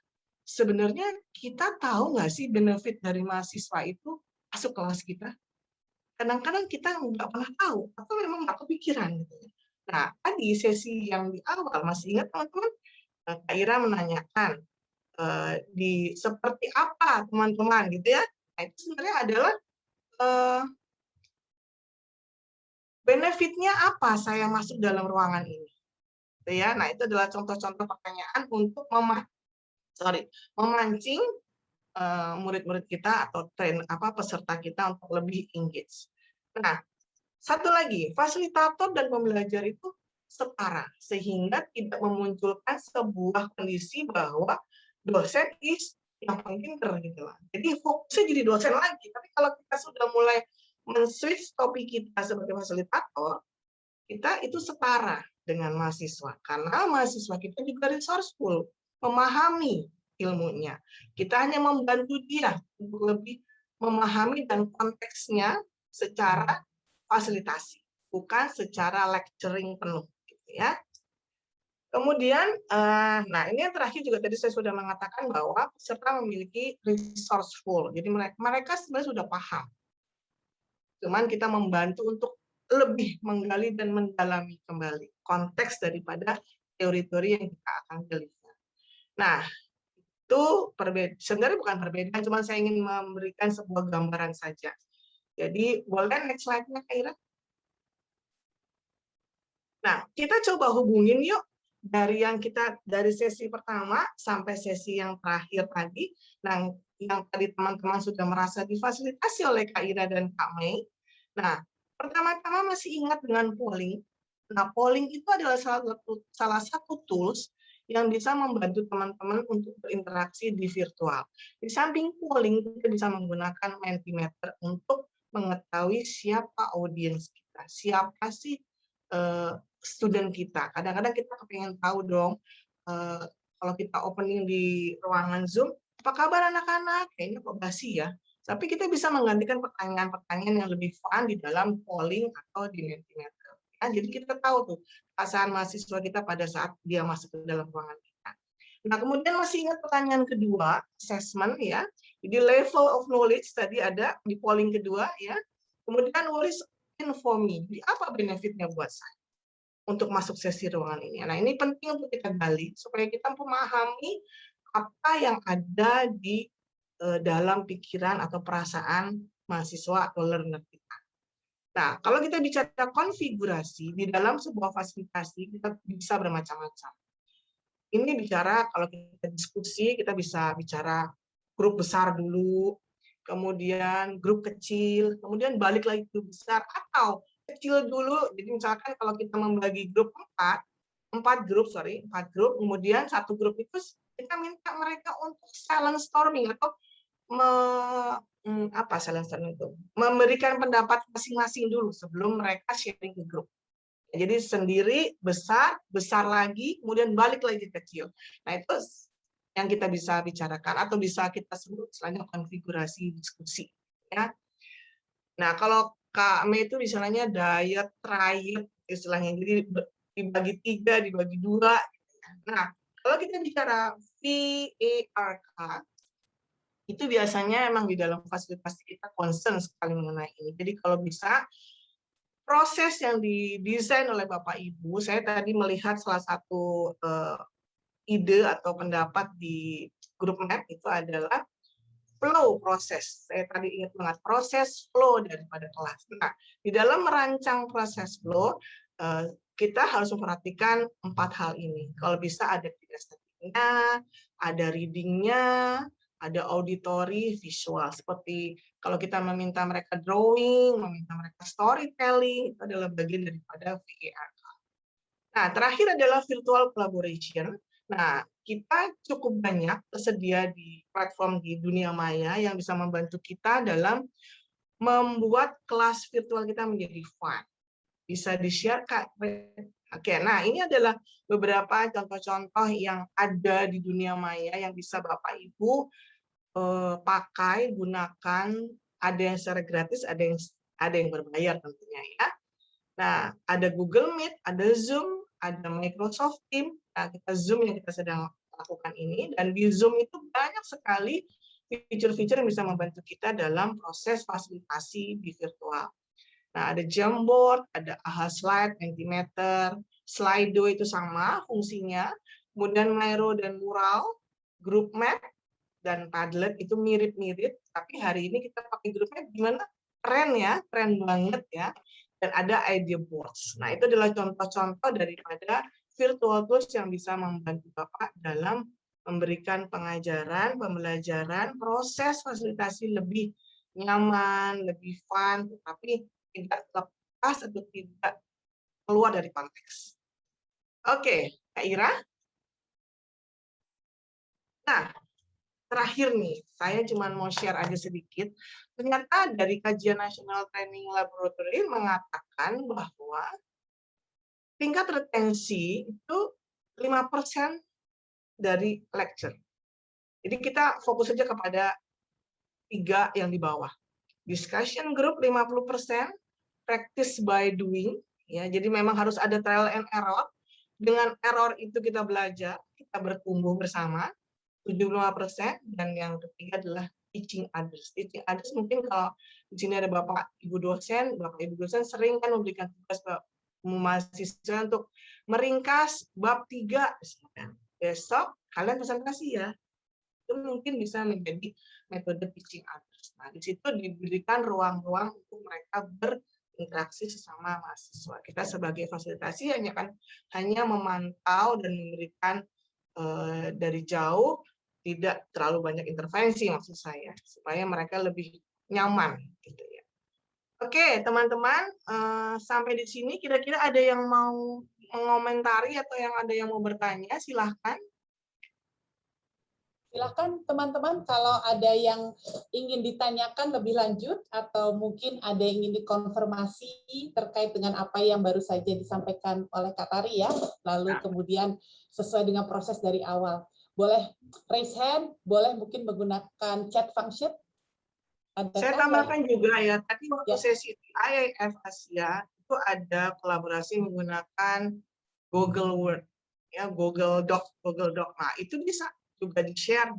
sebenarnya kita tahu nggak sih benefit dari mahasiswa itu masuk kelas kita? Kadang-kadang kita nggak pernah tahu atau memang nggak kepikiran. Gitu. Nah, tadi sesi yang di awal masih ingat teman-teman, Kak Ira menanyakan seperti apa teman-teman gitu ya. Nah, itu sebenarnya adalah benefitnya apa saya masuk dalam ruangan ini. Gitu ya. Nah, itu adalah contoh-contoh pertanyaan untuk memancing murid-murid kita atau peserta kita untuk lebih engage. Nah, satu lagi, fasilitator dan pembelajar itu setara sehingga tidak memunculkan sebuah kondisi bahwa dosen yang paling pinter gitu lah. Jadi fokusnya jadi dosen lagi. Tapi kalau kita sudah mulai men-switch topik kita sebagai fasilitator, kita itu setara dengan mahasiswa. Karena mahasiswa kita juga resourceful, memahami ilmunya. Kita hanya membantu dia untuk lebih memahami dan konteksnya secara fasilitasi, bukan secara lecturing penuh. Gitu ya. Kemudian, nah ini yang terakhir juga tadi saya sudah mengatakan bahwa peserta memiliki resourceful. Jadi mereka sebenarnya sudah paham. Cuman kita membantu untuk lebih menggali dan mendalami kembali konteks daripada teori-teori yang kita akan deliver. Nah, itu sebenarnya bukan perbedaan, cuma saya ingin memberikan sebuah gambaran saja. Jadi, boleh next slide-nya, Kak Ira? Nah, kita coba hubungin yuk dari sesi pertama sampai sesi yang terakhir tadi, yang tadi teman-teman sudah merasa difasilitasi oleh Kak Ira dan Kak Mei. Nah, pertama-tama masih ingat dengan polling. Nah, polling itu adalah salah satu tools yang bisa membantu teman-teman untuk berinteraksi di virtual. Di samping polling, kita bisa menggunakan Mentimeter untuk mengetahui siapa audiens kita, siapa sih student kita. Kadang-kadang kita pengen tahu dong, kalau kita opening di ruangan Zoom, apa kabar anak-anak? Kayaknya kok basi ya. Tapi kita bisa menggantikan pertanyaan-pertanyaan yang lebih fun di dalam polling atau di Mentimeter. Ya, jadi kita tahu tuh perasaan mahasiswa kita pada saat dia masuk ke dalam ruangan kita. Nah, kemudian masih ingat pertanyaan kedua, assessment ya. Jadi level of knowledge tadi ada di polling kedua ya. Kemudian what is in for me? Jadi apa benefitnya buat saya untuk masuk sesi ruangan ini? Nah, ini penting untuk kita gali supaya kita memahami apa yang ada di dalam pikiran atau perasaan mahasiswa atau learner kita. Nah, kalau kita bicara konfigurasi di dalam sebuah fasilitasi, kita bisa bermacam-macam. Ini bicara kalau kita diskusi, kita bisa bicara grup besar dulu, kemudian grup kecil, kemudian balik lagi grup besar, atau kecil dulu. Jadi misalkan kalau kita membagi grup 4 grup, kemudian satu grup itu kita minta mereka untuk silent storming atau memberikan pendapat masing-masing dulu sebelum mereka sharing ke grup. Jadi sendiri, besar lagi, kemudian balik lagi kecil. Nah, itu yang kita bisa bicarakan atau bisa kita sebut istilahnya konfigurasi diskusi. Ya. Nah, kalau Kak Mei itu misalnya diet, triad, istilahnya. Jadi dibagi 3, dibagi 2. Nah, kalau kita bicara VAR, itu biasanya emang di dalam fasilitasi kita concern sekali mengenai ini. Jadi kalau bisa, proses yang didesain oleh Bapak Ibu, saya tadi melihat salah satu ide atau pendapat di grup map itu adalah flow proses. Saya tadi ingat banget, proses flow daripada kelas. Nah, di dalam merancang proses flow, kita harus memperhatikan 4 hal ini. Kalau bisa ada 3 step. writing-nya, ada reading-nya, ada auditory, visual. Seperti kalau kita meminta mereka drawing, meminta mereka storytelling, itu adalah bagian daripada VAR. Nah, terakhir adalah virtual collaboration. Nah, kita cukup banyak tersedia di platform di dunia maya yang bisa membantu kita dalam membuat kelas virtual kita menjadi fun. Bisa di-share, Kak. Oke, nah ini adalah beberapa contoh-contoh yang ada di dunia maya yang bisa Bapak Ibu pakai, gunakan. Ada yang secara gratis, ada yang berbayar tentunya ya. Nah, ada Google Meet, ada Zoom, ada Microsoft Teams. Nah, kita Zoom yang kita sedang lakukan ini, dan di Zoom itu banyak sekali fitur-fitur yang bisa membantu kita dalam proses fasilitasi di virtual. Nah, ada Jamboard, ada AHA Slide, Mentimeter, Slido itu sama fungsinya. Kemudian Miro dan Mural, Group Map, dan Padlet itu mirip-mirip, tapi hari ini kita pakai Group Map gimana? Keren ya, keren banget ya. Dan ada idea boards. Nah, itu adalah contoh-contoh daripada virtual tools yang bisa membantu Bapak dalam memberikan pengajaran, pembelajaran, proses fasilitasi lebih nyaman, lebih fun, tetapi tidak lepas atau tidak keluar dari konteks. Oke, Kak Ira. Nah, terakhir nih, saya cuma mau share aja sedikit. Ternyata dari kajian National Training Laboratory mengatakan bahwa tingkat retensi itu 5% dari lecture. Jadi kita fokus saja kepada 3 yang di bawah. Discussion group 50%, practice by doing. Ya, jadi memang harus ada trial and error. Dengan error itu kita belajar, kita bertumbuh bersama. 75%, dan yang ketiga adalah teaching others. Teaching others mungkin kalau di sini ada Bapak Ibu dosen sering kan memberikan tugas ke mahasiswa untuk meringkas bab 3. Besok kalian presentasi ya. Itu mungkin bisa menjadi metode teaching others. Nah, di situ diberikan ruang-ruang untuk mereka berinteraksi sesama mahasiswa. Kita sebagai fasilitasi hanya memantau dan memberikan dari jauh, tidak terlalu banyak intervensi maksud saya, supaya mereka lebih nyaman gitu ya. Oke, teman-teman, sampai di sini kira-kira ada yang mau mengomentari atau ada yang mau bertanya, silahkan. Silahkan teman-teman kalau ada yang ingin ditanyakan lebih lanjut atau mungkin ada yang ingin dikonfirmasi terkait dengan apa yang baru saja disampaikan oleh Kak Tari ya, lalu kemudian sesuai dengan proses dari awal. Boleh raise hand, boleh mungkin menggunakan chat function. Saya tambahkan juga ya, tadi waktu sesi IAF Asia itu ada kolaborasi menggunakan Google Word, ya Google Doc. Nah, itu bisa juga di-share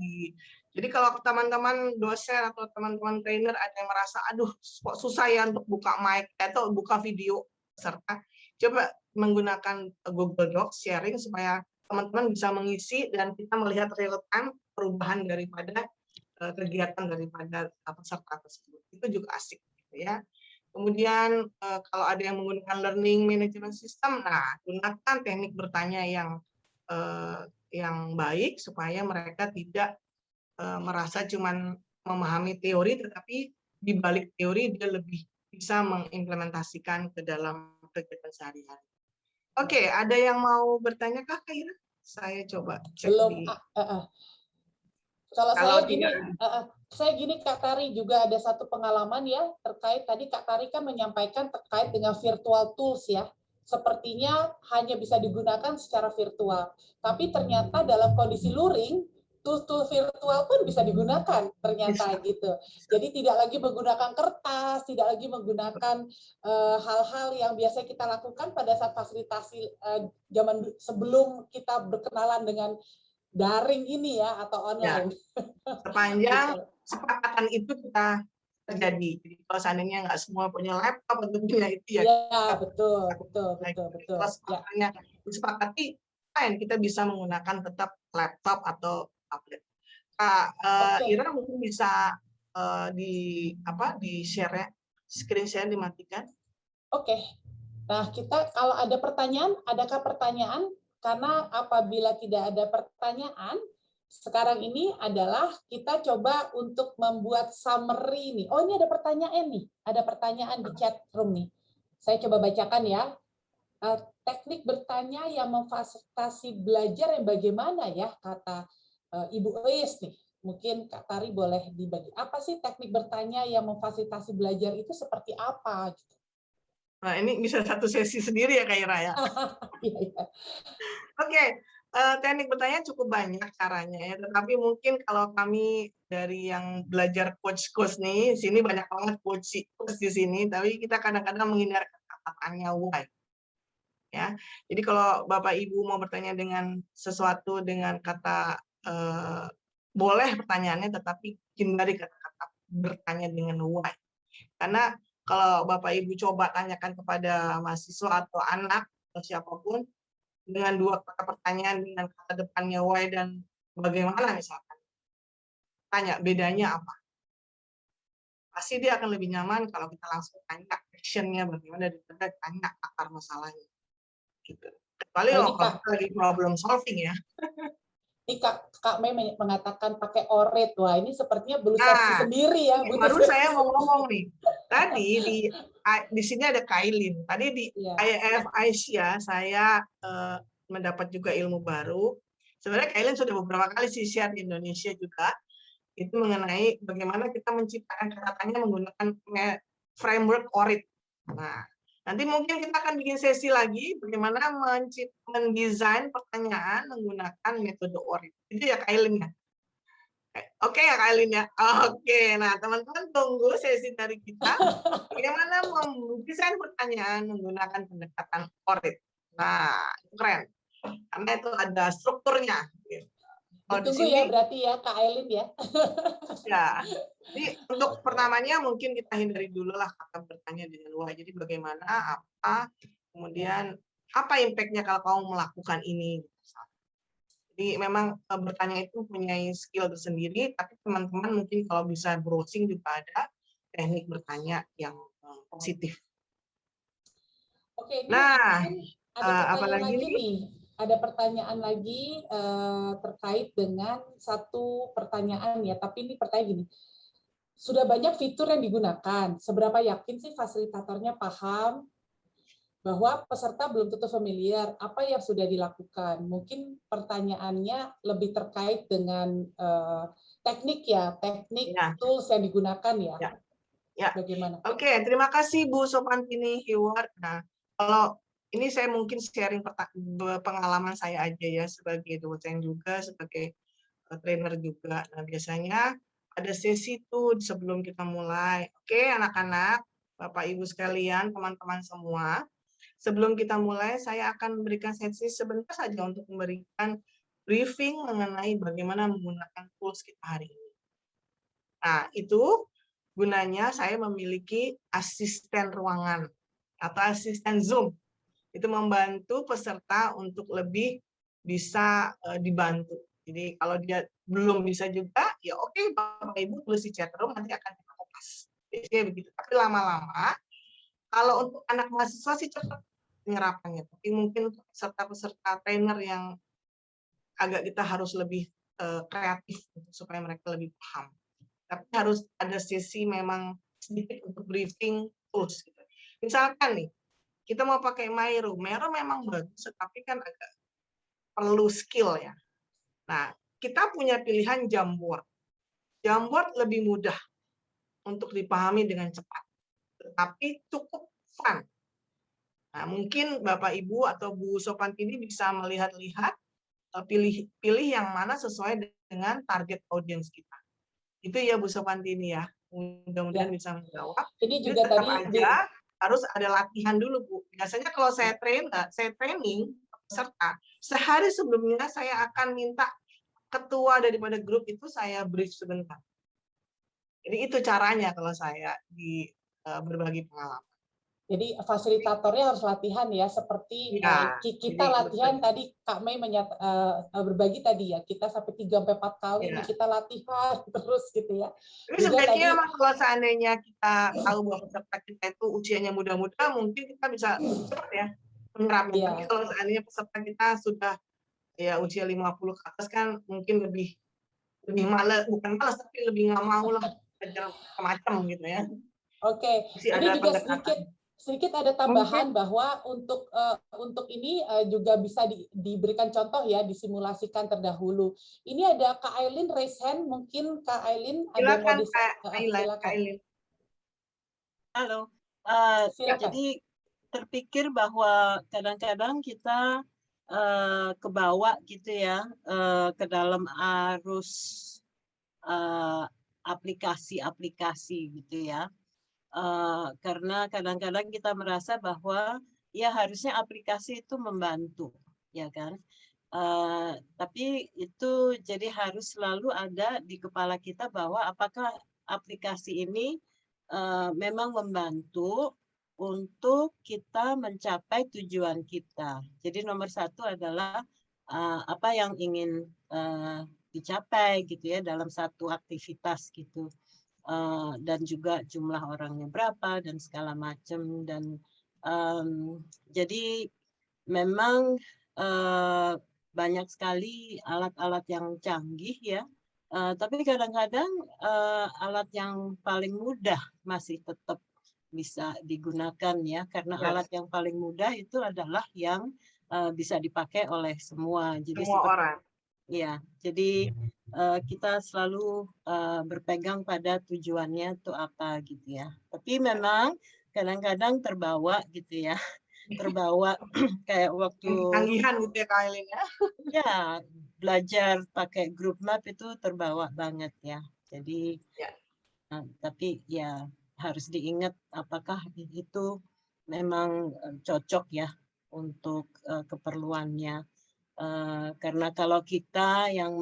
jadi kalau teman-teman dosen atau teman-teman trainer ada yang merasa aduh kok susah ya untuk buka mic atau buka video peserta, coba menggunakan Google Docs sharing supaya teman-teman bisa mengisi dan kita melihat real time perubahan daripada kegiatan daripada peserta tersebut. Itu juga asik gitu ya. Kemudian kalau ada yang menggunakan learning management system, nah gunakan teknik bertanya yang baik supaya mereka tidak merasa cuman memahami teori, tetapi di balik teori dia lebih bisa mengimplementasikan ke dalam kegiatan sehari-hari. Oke, ada yang mau bertanya Kak Ira? Saya coba cek belum. Kalau saya gini Kak Tari, juga ada satu pengalaman ya terkait tadi Kak Tari kan menyampaikan terkait dengan virtual tools ya. Sepertinya hanya bisa digunakan secara virtual. Tapi ternyata dalam kondisi luring, tool virtual pun bisa digunakan ternyata gitu. Jadi tidak lagi menggunakan kertas, tidak lagi menggunakan hal-hal yang biasa kita lakukan pada saat fasilitasi zaman sebelum kita berkenalan dengan daring ini ya atau online. Ya, sepanjang kesepakatan itu kita terjadi. Jadi kalau seandainya nggak semua punya laptop atau punya itu ya. Ya betul. Kalau sepakat disepakati, kita bisa menggunakan tetap laptop atau tablet. Kak Ira mungkin bisa di share ya, screen share dimatikan. Oke. Nah kita kalau ada pertanyaan, adakah pertanyaan karena apabila tidak ada pertanyaan, sekarang ini adalah kita coba untuk membuat summary nih. Oh, ini ada pertanyaan nih. Ada pertanyaan di chat room nih. Saya coba bacakan ya. Teknik bertanya yang memfasilitasi belajar yang bagaimana ya, kata Ibu Eis nih. Mungkin Kak Tari boleh dibagi. Apa sih teknik bertanya yang memfasilitasi belajar itu seperti apa? Nah, ini bisa satu sesi sendiri ya Kak Ira ya. Iya, iya. Oke, teknik bertanya cukup banyak caranya ya, tetapi mungkin kalau kami dari yang belajar coach nih, sini banyak banget coach di sini, tapi kita kadang-kadang menghindar kata-katanya why. Ya, jadi kalau Bapak Ibu mau bertanya dengan sesuatu dengan kata boleh pertanyaannya, tetapi hindari kata-kata bertanya dengan why. Karena kalau Bapak Ibu coba tanyakan kepada mahasiswa atau anak atau siapapun dengan dua kata pertanyaan dengan kata depannya why dan bagaimana misalkan, tanya bedanya apa, pasti dia akan lebih nyaman kalau kita langsung tanya actionnya bagaimana daripada tanya akar masalahnya gitu. Kecuali Oh, ini, kalau kita lagi problem solving ya. Ini Kak Mei mengatakan pakai oret. Wah, ini sepertinya belum sesi sendiri ya. Baru saya mau ngomong nih. Tadi di sini ada Kailin. Tadi di IF Asia saya mendapat juga ilmu baru. Sebenarnya Kailin sudah beberapa kali sih share di Indonesia juga. Itu mengenai bagaimana kita menciptakan kata-katanya menggunakan framework ORIT. Nah, nanti mungkin kita akan bikin sesi lagi bagaimana mendesain pertanyaan menggunakan metode ORIT. Itu ya Kailin ya. Oke ya Kailin ya. Oke, nah teman-teman tunggu sesi dari kita bagaimana mendesain pertanyaan menggunakan pendekatan ORIT. Nah, itu keren. Karena itu ada strukturnya. Ditunggu ya berarti ya Kak Ailin ya. Ya, jadi untuk pertamanya mungkin kita hindari dulu lah kata bertanya dengan why. Jadi bagaimana, apa, kemudian apa impact-nya kalau kamu melakukan ini. Jadi memang bertanya itu punya skill tersendiri, tapi teman-teman mungkin kalau bisa browsing juga ada teknik bertanya yang positif. Oke, ini nah, ada apa lagi nih? Ada pertanyaan lagi terkait dengan satu pertanyaan ya, tapi ini pertanyaan gini. Sudah banyak fitur yang digunakan, seberapa yakin sih fasilitatornya paham bahwa peserta belum tentu familiar apa yang sudah dilakukan? Mungkin pertanyaannya lebih terkait dengan teknik ya, teknik tools yang digunakan ya. Bagaimana? Oke, terima kasih Bu Sopantini Heward. Nah, kalau ini saya mungkin sharing pengalaman saya aja ya sebagai dosen juga, sebagai trainer juga. Nah, biasanya ada sesi tuh sebelum kita mulai. Oke, anak-anak, Bapak Ibu sekalian, teman-teman semua, sebelum kita mulai saya akan memberikan sesi sebentar saja untuk memberikan briefing mengenai bagaimana menggunakan tools kita hari ini. Nah, itu gunanya saya memiliki asisten ruangan atau asisten Zoom. Itu membantu peserta untuk lebih bisa dibantu. Jadi kalau dia belum bisa juga, ya oke, Bapak Ibu tulis di chat room, nanti akan kita kopas. Biasanya begitu. Tapi lama-lama, kalau untuk anak mahasiswa sih cepat penyerapannya. Tapi mungkin untuk peserta-peserta trainer yang agak kita harus lebih kreatif supaya mereka lebih paham. Tapi harus ada sesi memang sedikit untuk briefing tools. Gitu. Misalkan nih, kita mau pakai Miro memang bagus, tapi kan agak perlu skill ya. Nah, kita punya pilihan Jamboard. Jamboard lebih mudah untuk dipahami dengan cepat, tetapi cukup fun. Nah, mungkin Bapak Ibu atau Bu Sopantini bisa melihat-lihat, pilih yang mana sesuai dengan target audiens kita. Itu ya Bu Sopantini ya. Mudah-mudahan bisa menjawab. Ini juga tetap tadi aja harus ada latihan dulu Bu. Biasanya kalau saya training peserta, sehari sebelumnya saya akan minta ketua daripada grup itu saya brief sebentar. Jadi itu caranya kalau saya di berbagi pengalaman. Jadi fasilitatornya harus latihan ya, seperti kita latihan betul. Tadi Kak Mei berbagi tadi ya, kita sampai 3-4 kali kita latihan terus gitu ya. Tapi sebaiknya memang kalau seandainya kita tahu bahwa peserta kita itu usianya muda-muda, mungkin kita bisa cepat ya. menerapkan. Iya. Tapi kalau seandainya peserta kita sudah ya usia 50 ke atas kan mungkin lebih malas, bukan malas tapi lebih nggak mau lah belajar macam-macam gitu ya. Oke, Masih ini ada juga pendekatan. sedikit ada tambahan bahwa untuk ini juga bisa diberikan contoh ya, disimulasikan terdahulu. Ini ada Kak Ailin raise hand, mungkin Kak Ailin ada yang mau Silakan Kak Ailin. Halo. Silakan. Jadi terpikir bahwa kadang-kadang kita kebawa gitu ya ke dalam arus aplikasi-aplikasi gitu ya. Karena kadang-kadang kita merasa bahwa ya harusnya aplikasi itu membantu, ya kan? Tapi itu jadi harus selalu ada di kepala kita bahwa apakah aplikasi ini memang membantu untuk kita mencapai tujuan kita. Jadi nomor satu adalah apa yang ingin dicapai gitu ya dalam satu aktivitas gitu. Dan juga jumlah orangnya berapa dan segala macam dan jadi memang banyak sekali alat-alat yang canggih ya, tapi kadang-kadang alat yang paling mudah masih tetap bisa digunakan ya, karena alat yang paling mudah itu adalah yang bisa dipakai oleh semua. Jadi semua orang. Ya, jadi kita selalu berpegang pada tujuannya itu apa gitu ya. Tapi memang kadang-kadang terbawa gitu ya, terbawa kayak waktu Kecanggihan gitu ya Kak Ailin ya. ya belajar pakai group map itu terbawa banget ya. Jadi tapi ya harus diingat apakah itu memang cocok ya untuk keperluannya. Karena kalau kita yang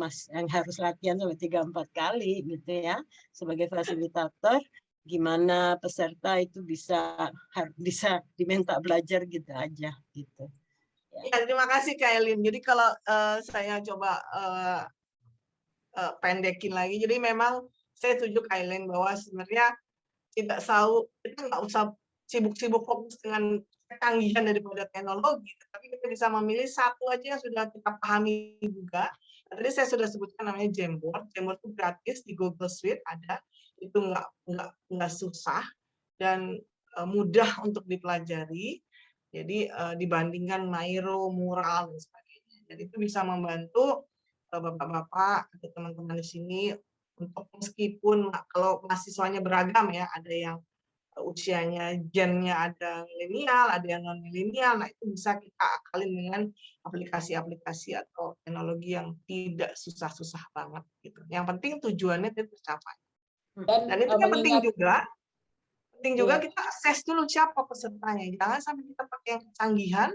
harus latihan sampai 3-4 kali gitu ya sebagai fasilitator, gimana peserta itu bisa diminta belajar gitu aja gitu. Ya, terima kasih Kak Ailin. Jadi kalau saya coba pendekin lagi, jadi memang saya setuju Kak Ailin bahwa sebenarnya tidak selalu kita nggak usah sibuk-sibuk fokus dengan kecanggihan daripada teknologi, tapi kita bisa memilih satu aja yang sudah kita pahami juga. Nah, tadi saya sudah sebutkan namanya Jamboard. Jamboard itu gratis di Google Suite ada, itu nggak susah dan mudah untuk dipelajari. Jadi dibandingkan Miro, Mural dan sebagainya. Jadi itu bisa membantu bapak-bapak atau teman-teman di sini untuk meskipun kalau mahasiswanya beragam ya, ada yang usianya gennya ada milenial, ada yang non milenial. Nah, itu bisa kita akalin dengan aplikasi-aplikasi atau teknologi yang tidak susah-susah banget gitu. Yang penting tujuannya itu tercapai. Dan itu yang penting juga kita assess dulu siapa pesertanya. Jangan sampai kita pakai yang kecanggihan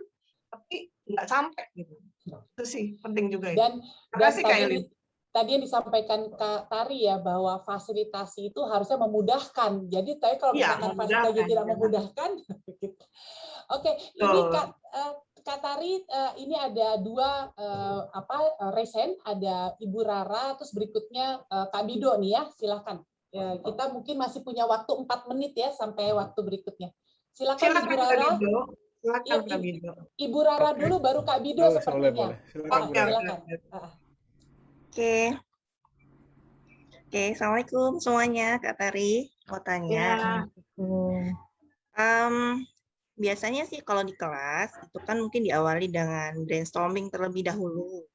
tapi nggak sampai gitu. Itu sih penting juga itu. Dan Terima kasih Kak Ailin. Tadi yang disampaikan Kak Tari ya, bahwa fasilitasi itu harusnya memudahkan. Jadi kalau misalkan fasilitasi tidak memudahkan, oke. Ini Kak Tari, ini ada dua resen, ada Ibu Rara, terus berikutnya Kak Bido nih ya, silakan. Kita mungkin masih punya waktu 4 menit ya sampai waktu berikutnya. Silakan Ibu Rara. Ibu Rara dulu, baru Kak Bido sepertinya. Silakan. Oke, assalamualaikum semuanya, Kak Tari. Mau tanya, biasanya sih kalau di kelas itu kan mungkin diawali dengan brainstorming terlebih dahulu.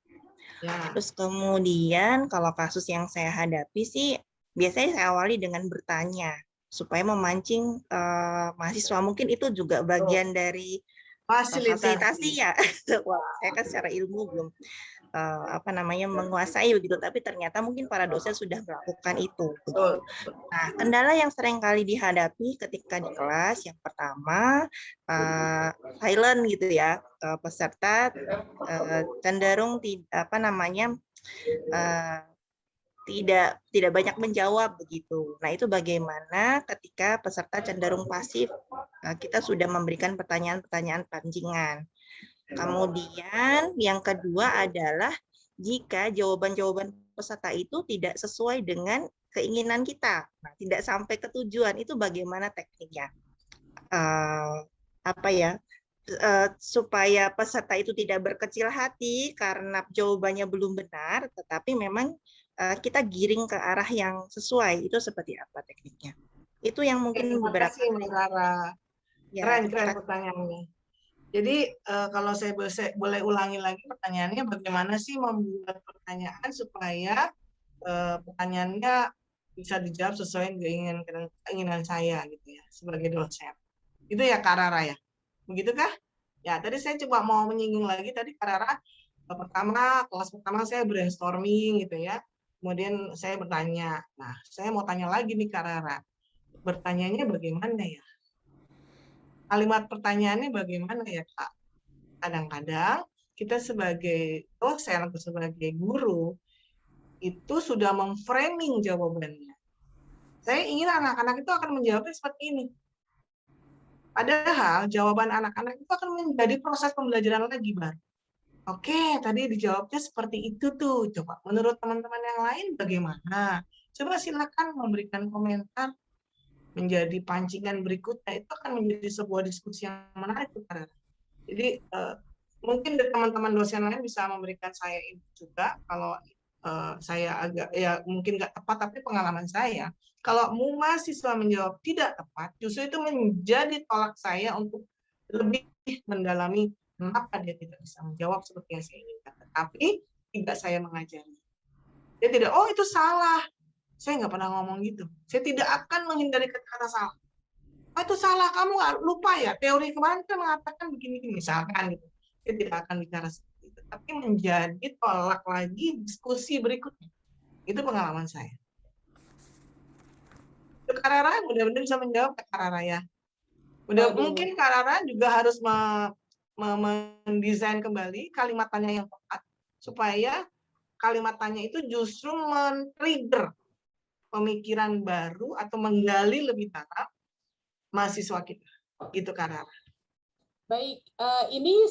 Terus kemudian kalau kasus yang saya hadapi sih biasanya saya awali dengan bertanya supaya memancing mahasiswa. Mungkin itu juga bagian dari fasilitasi ya. Wah, saya kan secara ilmu belum menguasai begitu, tapi ternyata mungkin para dosen sudah melakukan itu. Begitu. Nah, kendala yang sering kali dihadapi ketika di kelas yang pertama silent gitu ya, peserta cenderung tidak banyak menjawab begitu. Nah, itu bagaimana ketika peserta cenderung pasif? Kita sudah memberikan pertanyaan-pertanyaan pancingan. Kemudian yang kedua adalah jika jawaban-jawaban peserta itu tidak sesuai dengan keinginan kita, tidak sampai ke tujuan, itu bagaimana tekniknya? supaya peserta itu tidak berkecil hati karena jawabannya belum benar, tetapi memang kita giring ke arah yang sesuai. Itu seperti apa tekniknya? Itu yang mungkin Terima beberapa. kasih, Mbak Rara. Ya, Keren terima kasih. pertanyaannya. Jadi kalau saya boleh ulangi lagi pertanyaannya, bagaimana sih membuat pertanyaan supaya pertanyaannya bisa dijawab sesuai dengan keinginan saya gitu ya sebagai dosen. Itu ya Kak Rara ya. Begitukah? Ya, tadi saya coba mau menyinggung lagi tadi Kak Rara, kelas pertama saya brainstorming gitu ya. Kemudian saya bertanya. Nah, saya mau tanya lagi nih Kak Rara. Bertanyanya bagaimana ya? Kalimat pertanyaannya bagaimana ya Kak? Kadang-kadang kita sebagai dosen atau sebagai guru itu sudah memframing jawabannya. Saya ingin anak-anak itu akan menjawabnya seperti ini. Padahal jawaban anak-anak itu akan menjadi proses pembelajaran lagi, Bar. Oke, tadi dijawabnya seperti itu tuh. Coba menurut teman-teman yang lain bagaimana? Coba silakan memberikan komentar menjadi pancingan berikutnya. Itu akan menjadi sebuah diskusi yang menarik, Bar. Jadi mungkin dari teman-teman dosen lain bisa memberikan saya ini juga kalau saya agak ya mungkin nggak tepat, tapi pengalaman saya kalau mahasiswa menjawab tidak tepat, justru itu menjadi tolak saya untuk lebih mendalami mengapa dia tidak bisa menjawab seperti yang saya inginkan. Tapi tidak saya mengajari. Dia tidak, oh itu salah. Saya nggak pernah ngomong gitu. Saya tidak akan menghindari kata-kata salah. Oh, itu salah, kamu nggak lupa ya? Teori kemarin kan mengatakan begini-begini, misalkan gitu. Saya tidak akan bicara seperti itu. Tapi menjadi tolak lagi diskusi berikutnya. Itu pengalaman saya. Kak Rara, mudah-mudahan bisa menjawab Kak Rara ya. Mungkin Kak Rara juga harus mendesain kembali kalimatannya yang tepat supaya kalimatannya itu justru men-trigger pemikiran baru atau menggali lebih dalam mahasiswa kita. Gitu Kak Rara. Baik, ini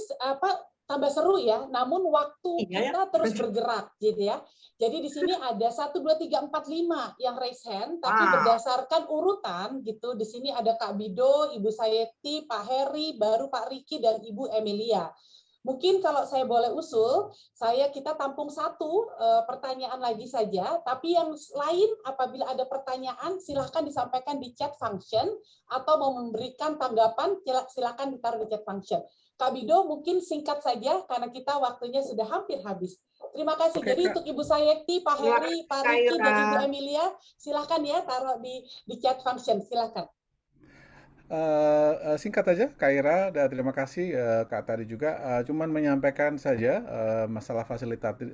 tambah seru ya, namun waktu kita terus bergerak gitu ya. Jadi di sini ada 1, 2, 3, 4, 5 yang raise hand, tapi berdasarkan urutan gitu. Di sini ada Kak Bido, Ibu Sayeti, Pak Heri, baru Pak Riki dan Ibu Emilia. Mungkin kalau saya boleh usul, kita tampung 1 pertanyaan lagi saja, tapi yang lain apabila ada pertanyaan silahkan disampaikan di chat function atau mau memberikan tanggapan silahkan ditaruh di chat function. Kak Bido mungkin singkat saja karena kita waktunya sudah hampir habis. Terima kasih. Jadi untuk Ibu Sayeti, Pak Heri, Pak Riki, dan Ibu Emilia, silahkan ya taruh di chat function. Silahkan. Singkat aja, Kak Ira, dan terima kasih Kak Tari juga. Cuman menyampaikan saja masalah fasilitasi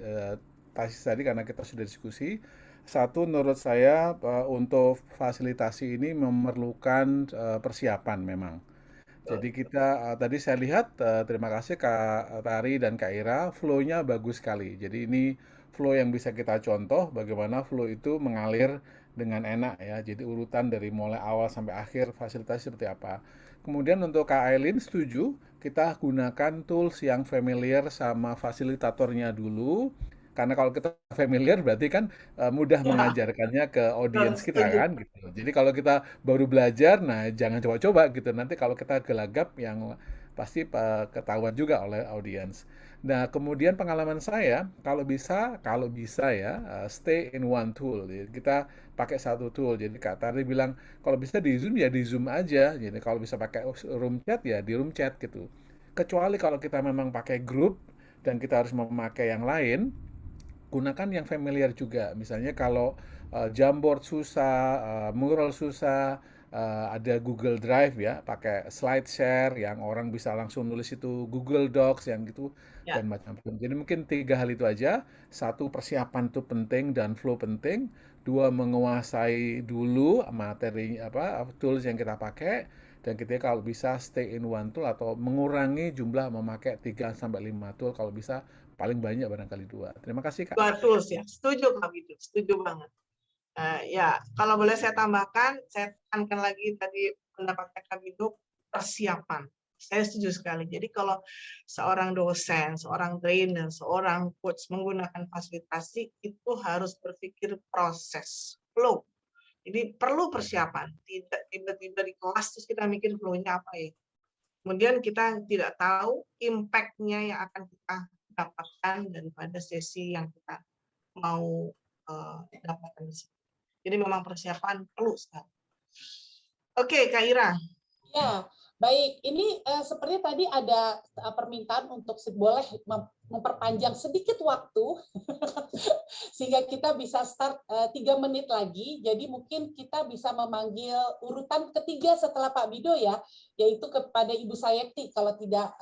tadi karena kita sudah diskusi. Satu, menurut saya untuk fasilitasi ini memerlukan persiapan memang. Jadi kita tadi saya lihat, terima kasih Kak Tari dan Kak Ira, flow-nya bagus sekali. Jadi ini flow yang bisa kita contoh bagaimana flow itu mengalir dengan enak ya. Jadi urutan dari mulai awal sampai akhir fasilitasi seperti apa. Kemudian untuk Kak Aileen setuju, kita gunakan tools yang familiar sama fasilitatornya dulu. Karena kalau kita familiar berarti kan mudah mengajarkannya ke audiens kita kan gitu. Jadi kalau kita baru belajar, nah jangan coba-coba gitu. Nanti kalau kita gelagap yang pasti ketahuan juga oleh audiens. Nah, kemudian pengalaman saya kalau bisa ya stay in one tool. Jadi kita pakai satu tool. Jadi Kak Tari bilang kalau bisa di Zoom ya di Zoom aja. Jadi kalau bisa pakai room chat ya di room chat gitu. Kecuali kalau kita memang pakai grup dan kita harus memakai yang lain, gunakan yang familiar juga. Misalnya kalau Jamboard susah, Mural susah, ada Google Drive ya, pakai slide share yang orang bisa langsung nulis itu, Google Docs yang gitu dan macam-macam. Jadi mungkin 3 hal itu aja. 1, persiapan itu penting dan flow penting. 2, menguasai dulu materi tools yang kita pakai. Dan ketiga kalau bisa stay in one tool atau mengurangi jumlah memakai 3 sampai 5 tool kalau bisa. Paling banyak barangkali 2. Terima kasih Kak. 2 tools ya, setuju Kak Bido, setuju banget. Ya, kalau boleh saya tambahkan, saya tekankan lagi tadi pendapatnya Kak Bido, persiapan. Saya setuju sekali. Jadi kalau seorang dosen, seorang trainer, seorang coach menggunakan fasilitasi, itu harus berpikir proses, flow. Jadi perlu persiapan. Tidak tiba-tiba di kelas terus kita mikir flow-nya apa ya. Kemudian kita tidak tahu impact-nya yang akan kita dapatkan daripada sesi yang kita mau dapatkan di sini. Jadi memang persiapan perlu sekali. Oke, Kak Ira. Ya, baik. Ini seperti tadi ada permintaan untuk boleh memperpanjang sedikit waktu sehingga kita bisa start 3 menit lagi. Jadi mungkin kita bisa memanggil urutan ketiga setelah Pak Bido ya, yaitu kepada Ibu Sayekti. Kalau tidak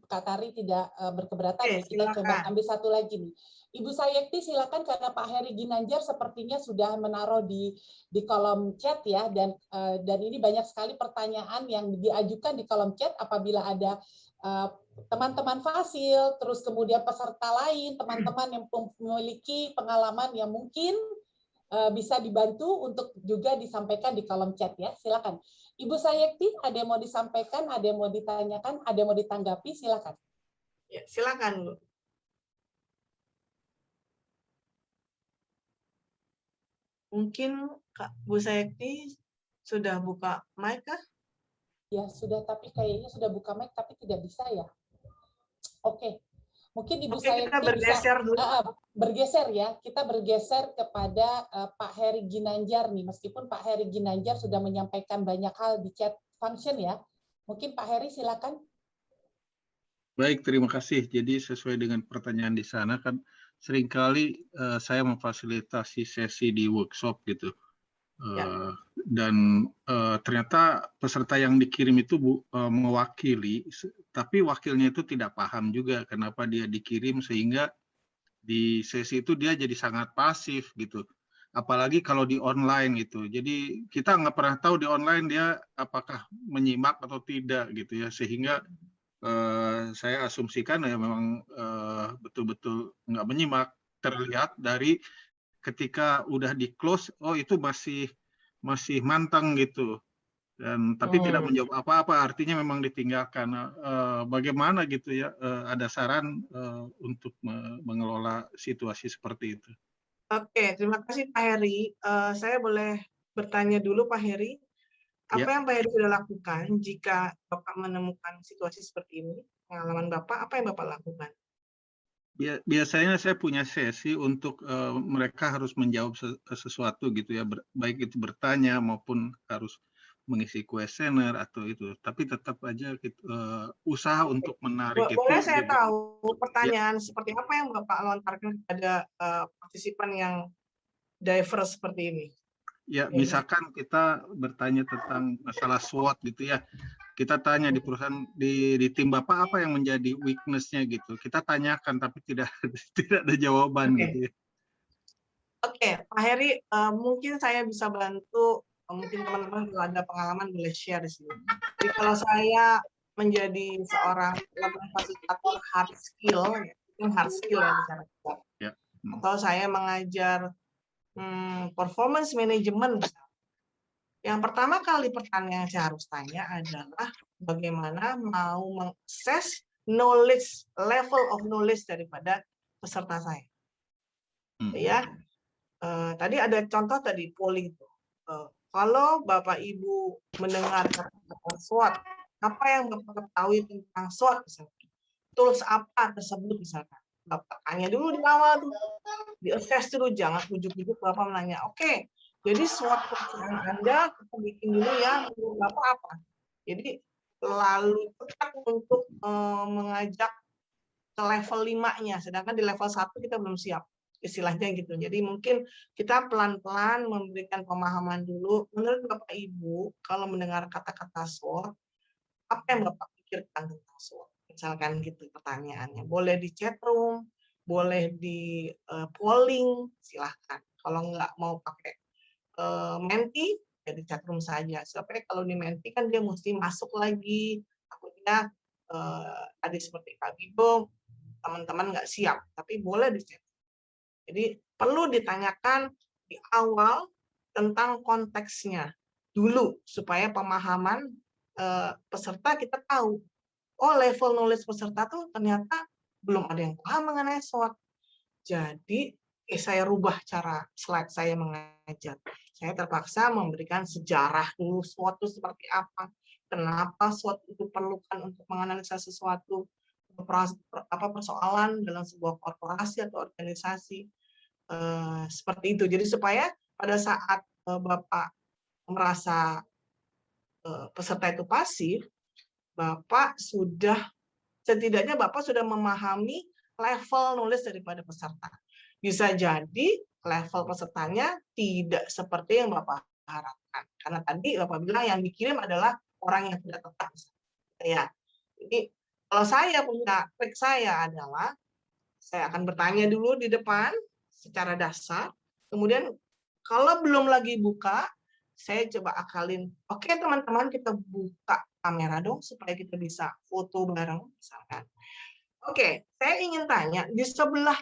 Kak Tari tidak berkeberatan, kita coba ambil satu lagi nih. Ibu Sayekti silakan, karena Pak Heri Ginanjar sepertinya sudah menaruh di kolom chat ya, dan ini banyak sekali pertanyaan yang diajukan di kolom chat. Apabila ada teman-teman fasil, terus kemudian peserta lain, teman-teman yang memiliki pengalaman yang mungkin bisa dibantu untuk juga disampaikan di kolom chat ya, silakan. Ibu Sayekti, ada yang mau disampaikan, ada yang mau ditanyakan, ada yang mau ditanggapi, silakan. Ya, silakan Bu. Mungkin Kak Bu Sayekti sudah buka mic kah? Ya sudah, tapi kayaknya sudah buka mic tapi tidak bisa ya. Oke, mungkin Ibu Sayekti kita bergeser bisa dulu. Bergeser ya. Kita bergeser kepada Pak Heri Ginanjar nih. Meskipun Pak Heri Ginanjar sudah menyampaikan banyak hal di chat function ya. Mungkin Pak Heri silakan. Baik, terima kasih. Jadi sesuai dengan pertanyaan di sana kan seringkali saya memfasilitasi sesi di workshop gitu. Dan ternyata peserta yang dikirim itu mewakili, tapi wakilnya itu tidak paham juga kenapa dia dikirim, sehingga di sesi itu dia jadi sangat pasif gitu. Apalagi kalau di online gitu. Jadi kita nggak pernah tahu di online dia apakah menyimak atau tidak gitu ya, sehingga saya asumsikan ya memang betul-betul nggak menyimak. Terlihat dari ketika udah di close, oh itu masih mantang gitu, dan tapi tidak menjawab apa-apa, artinya memang ditinggalkan. Bagaimana gitu ya, ada saran untuk mengelola situasi seperti itu? Oke, terima kasih Pak Heri. Saya boleh bertanya dulu Pak Heri, apa yang Pak Heri sudah lakukan jika Bapak menemukan situasi seperti ini, pengalaman Bapak, apa yang Bapak lakukan? Biasanya saya punya sesi untuk mereka harus menjawab sesuatu gitu ya, baik itu bertanya maupun harus mengisi kuesioner atau itu, tapi tetap aja usaha untuk menarik itu. Boleh saya tahu pertanyaan seperti apa yang Bapak lontarkan kepada partisipan yang diverse seperti ini? Ya, misalkan kita bertanya tentang masalah SWOT gitu ya. Kita tanya di perusahaan, di tim Bapak apa yang menjadi weakness-nya gitu. Kita tanyakan tapi tidak ada jawaban gitu ya. Oke, Pak Heri, mungkin saya bisa bantu, mungkin teman-teman kalau ada pengalaman boleh share di sini. Jadi kalau saya menjadi seorang fasilitator hard skill ya bicara kita. Ya. Atau saya mengajar performance management. Yang pertama kali pertanyaan yang saya harus tanya adalah bagaimana mau mengakses level of knowledge daripada peserta saya. Ya, tadi ada contoh tadi polling itu. Kalau Bapak Ibu mendengar kata SWOT, apa yang Bapak ketahui tentang SWOT misalkan? Tools apa tersebut misalkan? Bapak tanya dulu di awal tuh, di-assess dulu, jangan ujuk-ujuk Bapak menanya, oke, jadi SWOT perusahaan Anda kita bikin dulu ya, menurut Bapak apa? Jadi lalu tetap untuk mengajak ke level 5-nya, sedangkan di level 1 kita belum siap, istilahnya gitu. Jadi mungkin kita pelan-pelan memberikan pemahaman dulu. Menurut Bapak Ibu, kalau mendengar kata-kata SWOT, apa yang Bapak pikirkan tentang SWOT? Misalkan gitu pertanyaannya. Boleh di chat room, boleh di polling, silahkan. Kalau nggak mau pakai menti, ya di chat room saja. Sampai kalau di menti kan dia mesti masuk lagi. Takutnya tadi seperti Kak Bibo, teman-teman nggak siap, tapi boleh di chat. Jadi perlu ditanyakan di awal tentang konteksnya dulu, supaya pemahaman peserta kita tahu. Oh, level knowledge peserta tuh ternyata belum ada yang paham mengenai SWOT. Jadi, saya rubah cara slide saya mengajar. saya terpaksa memberikan sejarah dulu SWOT itu seperti apa, kenapa SWOT itu perlukan untuk menganalisa sesuatu, persoalan dalam sebuah korporasi atau organisasi, seperti itu. Jadi supaya pada saat Bapak merasa peserta itu pasif, setidaknya Bapak sudah memahami level nulis daripada peserta. Bisa jadi level pesertanya tidak seperti yang Bapak harapkan. Karena tadi Bapak bilang yang dikirim adalah orang yang tidak tepat. Ya. Jadi kalau saya punya trik saya adalah saya akan bertanya dulu di depan secara dasar. Kemudian kalau belum lagi buka, saya coba akalin. Oke teman-teman, kita buka kamera dong supaya kita bisa foto bareng misalkan. Oke, saya ingin tanya di sebelah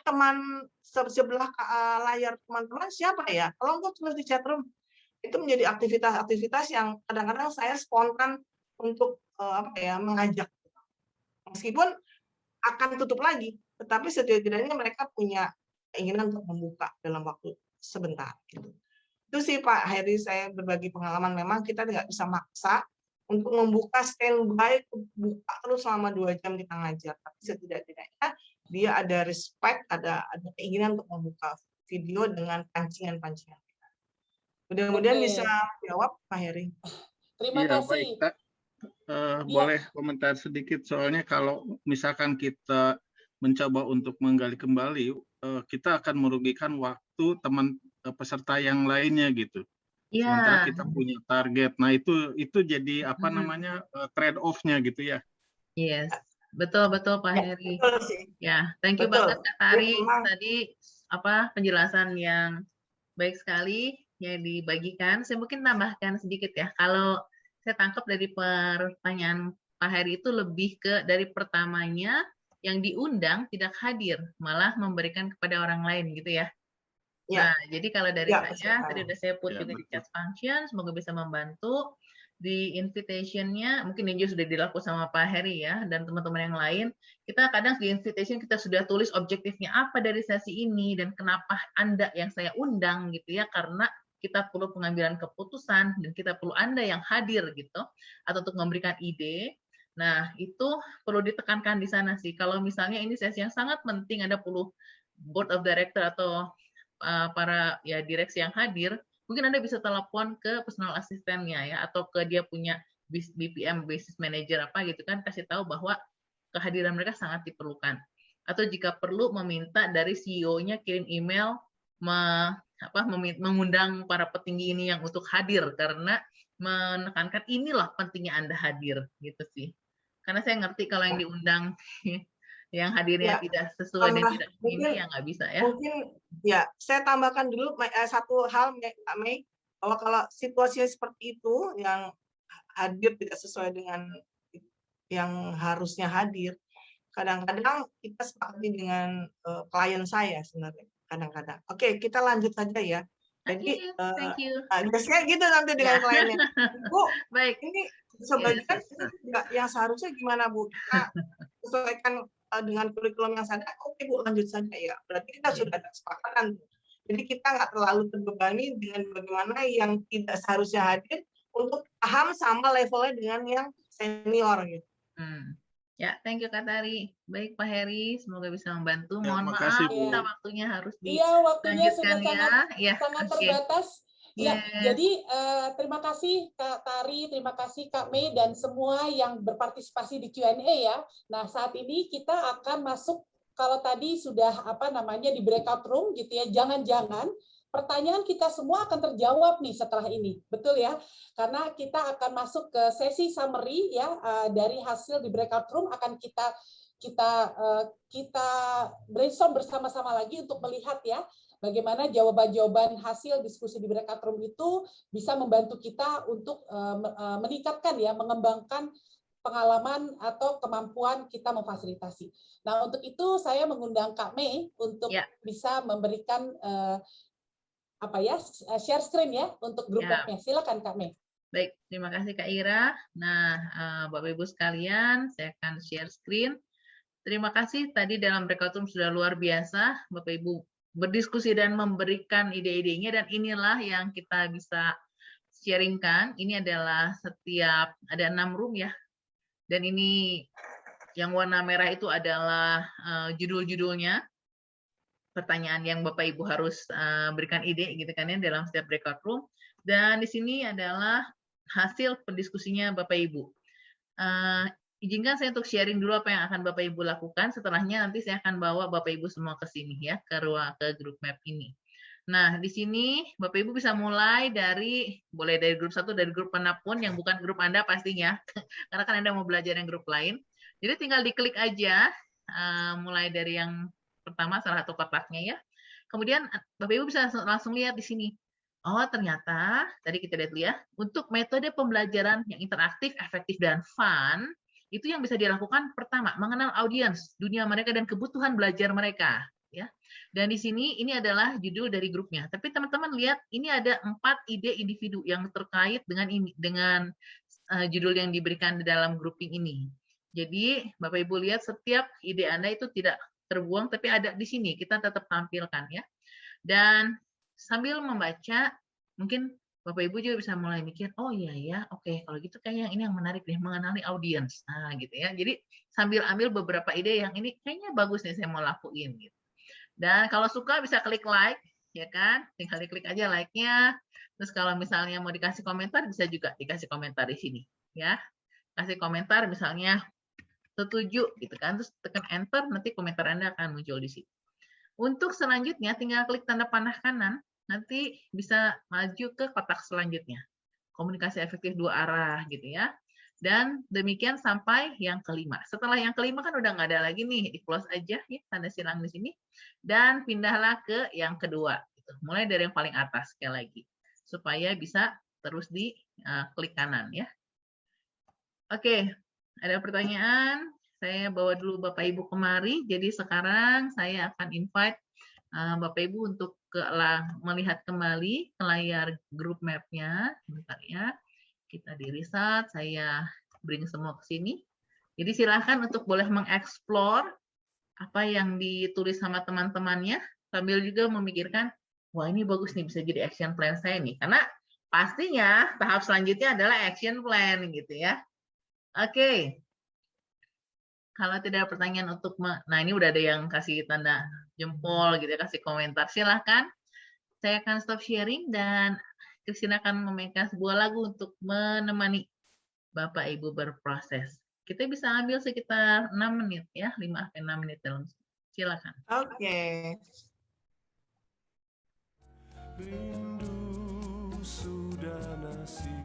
layar teman-teman siapa ya? Tolong tulis di chat room. Itu menjadi aktivitas-aktivitas yang kadang-kadang saya spontan untuk mengajak. Meskipun akan tutup lagi, tetapi setidaknya mereka punya keinginan untuk membuka dalam waktu sebentar. Gitu. Itu sih Pak Heri, saya berbagi pengalaman. Memang kita tidak bisa maksa untuk membuka standby, buka terus selama 2 jam kita ngajar. Tapi setidak-tidaknya dia ada respect, ada keinginan untuk membuka video dengan pancingan-pancingan kita. Mudah-mudahan bisa jawab Pak Heri. Terima kasih. Baik, boleh komentar sedikit, soalnya kalau misalkan kita mencoba untuk menggali kembali, kita akan merugikan waktu teman peserta yang lainnya gitu. Sementara kita punya target. Nah, itu jadi apa namanya trade off-nya gitu ya. Yes, betul Pak Heri. Ya, thank you banget Kak Tari. Tadi penjelasan yang baik sekali yang dibagikan. Saya mungkin tambahkan sedikit ya. Kalau saya tangkap dari pertanyaan Pak Heri itu lebih ke dari pertamanya yang diundang tidak hadir, malah memberikan kepada orang lain gitu ya. Nah, jadi kalau dari saya, tadi udah saya put juga di chat function, semoga bisa membantu. Di invitation-nya, mungkin ini sudah dilakukan sama Pak Heri ya, dan teman-teman yang lain, kita kadang di invitation kita sudah tulis objektifnya apa dari sesi ini, dan kenapa Anda yang saya undang gitu ya, karena kita perlu pengambilan keputusan, dan kita perlu Anda yang hadir gitu, atau untuk memberikan ide. Nah, itu perlu ditekankan di sana sih. Kalau misalnya ini sesi yang sangat penting, ada 10 board of director atau para ya direksi yang hadir, mungkin Anda bisa telepon ke personal asistennya ya, atau ke dia punya BPM, business manager apa gitu kan, kasih tahu bahwa kehadiran mereka sangat diperlukan. Atau jika perlu meminta dari CEO-nya kirim email mengundang para petinggi ini yang untuk hadir, karena menekankan inilah pentingnya Anda hadir gitu sih. Karena saya ngerti kalau yang diundang yang hadirnya tidak sesuai dan tidak ini ya nggak bisa ya. Mungkin ya saya tambahkan dulu satu hal Mbak Mei, bahwa kalau situasinya seperti itu yang hadir tidak sesuai dengan yang harusnya hadir, kadang-kadang kita sepakati dengan klien saya sebenarnya kadang-kadang. Oke, kita lanjut saja ya. Jadi biasanya gitu nanti dengan kliennya. Bu, baik. Ini sebagian yang seharusnya gimana Bu? Kita sesuaikan dengan kurikulum yang ada, oke Bu, lanjut saja ya. Berarti kita sudah ada kesepakatan. Jadi kita nggak terlalu terbebani dengan bagaimana yang tidak seharusnya hadir untuk paham sama levelnya dengan yang senior gitu. Ya, thank you Kak Tari. Baik Pak Heri, semoga bisa membantu. Ya, Mohon maaf, kita waktunya harus waktunya sudah sangat okay. terbatas. Ya, jadi terima kasih Kak Tari, terima kasih Kak Mei dan semua yang berpartisipasi di Q&A ya. Nah, saat ini kita akan masuk, kalau tadi sudah di breakout room gitu ya, jangan-jangan pertanyaan kita semua akan terjawab nih setelah ini. Betul ya? Karena kita akan masuk ke sesi summary ya, dari hasil di breakout room akan kita brainstorm bersama-sama lagi untuk melihat ya bagaimana jawaban-jawaban hasil diskusi di breakout room itu bisa membantu kita untuk meningkatkan ya, mengembangkan pengalaman atau kemampuan kita memfasilitasi. Nah, untuk itu saya mengundang Kak Mei untuk bisa memberikan share screen ya untuk grup webnya. Silakan Kak Mei. Baik, terima kasih Kak Ira. Nah, Bapak Ibu sekalian, saya akan share screen. Terima kasih tadi dalam breakout room sudah luar biasa, Bapak Ibu berdiskusi dan memberikan ide-idenya, dan inilah yang kita bisa sharingkan. Ini adalah setiap ada 6 room ya, dan ini yang warna merah itu adalah judul-judulnya, pertanyaan yang Bapak Ibu harus berikan ide gitu kan ya dalam setiap breakout room. Dan di sini adalah hasil pendiskusinya Bapak Ibu. Izinkan saya untuk sharing dulu apa yang akan Bapak Ibu lakukan. Setelahnya nanti saya akan bawa Bapak Ibu semua ke sini ya, ke grup map ini. Nah, di sini Bapak Ibu bisa mulai boleh dari grup 1, dari grup manapun yang bukan grup Anda pastinya, karena kan Anda mau belajar yang grup lain. Jadi tinggal diklik aja, mulai dari yang pertama, salah satu kotaknya ya. Kemudian Bapak Ibu bisa langsung lihat di sini. Oh, ternyata tadi kita lihat ya, untuk metode pembelajaran yang interaktif, efektif, dan fun, itu yang bisa dilakukan pertama, mengenal audiens, dunia mereka, dan kebutuhan belajar mereka. Ya. Dan di sini ini adalah judul dari grupnya. Tapi teman-teman lihat, ini ada 4 ide individu yang terkait dengan judul yang diberikan di dalam grouping ini. Jadi Bapak Ibu lihat, setiap ide Anda itu tidak terbuang, tapi ada di sini, kita tetap tampilkan ya. Dan sambil membaca, mungkin Bapak Ibu juga bisa mulai mikir, oh iya ya, oke, kalau gitu kayaknya ini yang menarik deh, mengenali audiens. Nah gitu ya, jadi sambil ambil beberapa ide yang ini kayaknya bagus nih saya mau lakuin gitu. Dan kalau suka bisa klik like, ya kan? Tinggal diklik aja like-nya. Terus kalau misalnya mau dikasih komentar, bisa juga dikasih komentar di sini, ya. Kasih komentar misalnya setuju, gitu kan? Terus tekan enter, nanti komentar Anda akan muncul di sini. Untuk selanjutnya, tinggal klik tanda panah kanan, nanti bisa maju ke kotak selanjutnya. Komunikasi efektif 2 arah, gitu ya. Dan demikian sampai yang kelima. Setelah yang kelima kan udah nggak ada lagi nih, di close aja ya, tanda silang di sini. Dan pindahlah ke yang kedua. Gitu. Mulai dari yang paling atas sekali lagi. Supaya bisa terus di klik kanan ya. Oke, ada pertanyaan. Saya bawa dulu Bapak Ibu kemari. Jadi sekarang saya akan invite Bapak Ibu untuk melihat kembali ke layar group map-nya. Bentar ya. Kita di reset, saya bring semua ke sini. Jadi silahkan untuk boleh mengeksplor apa yang ditulis sama teman-temannya, sambil juga memikirkan, wah ini bagus nih, bisa jadi action plan saya nih. Karena pastinya tahap selanjutnya adalah action plan gitu ya. Oke. Kalau tidak ada pertanyaan untuk, nah ini udah ada yang kasih tanda jempol gitu ya, kasih komentar. Silahkan, saya akan stop sharing dan Christine akan memainkan sebuah lagu untuk menemani Bapak Ibu berproses. Kita bisa ambil sekitar 6 menit ya, 5-6 menit dalam. Silakan. Oke. Rindu sudah nasib.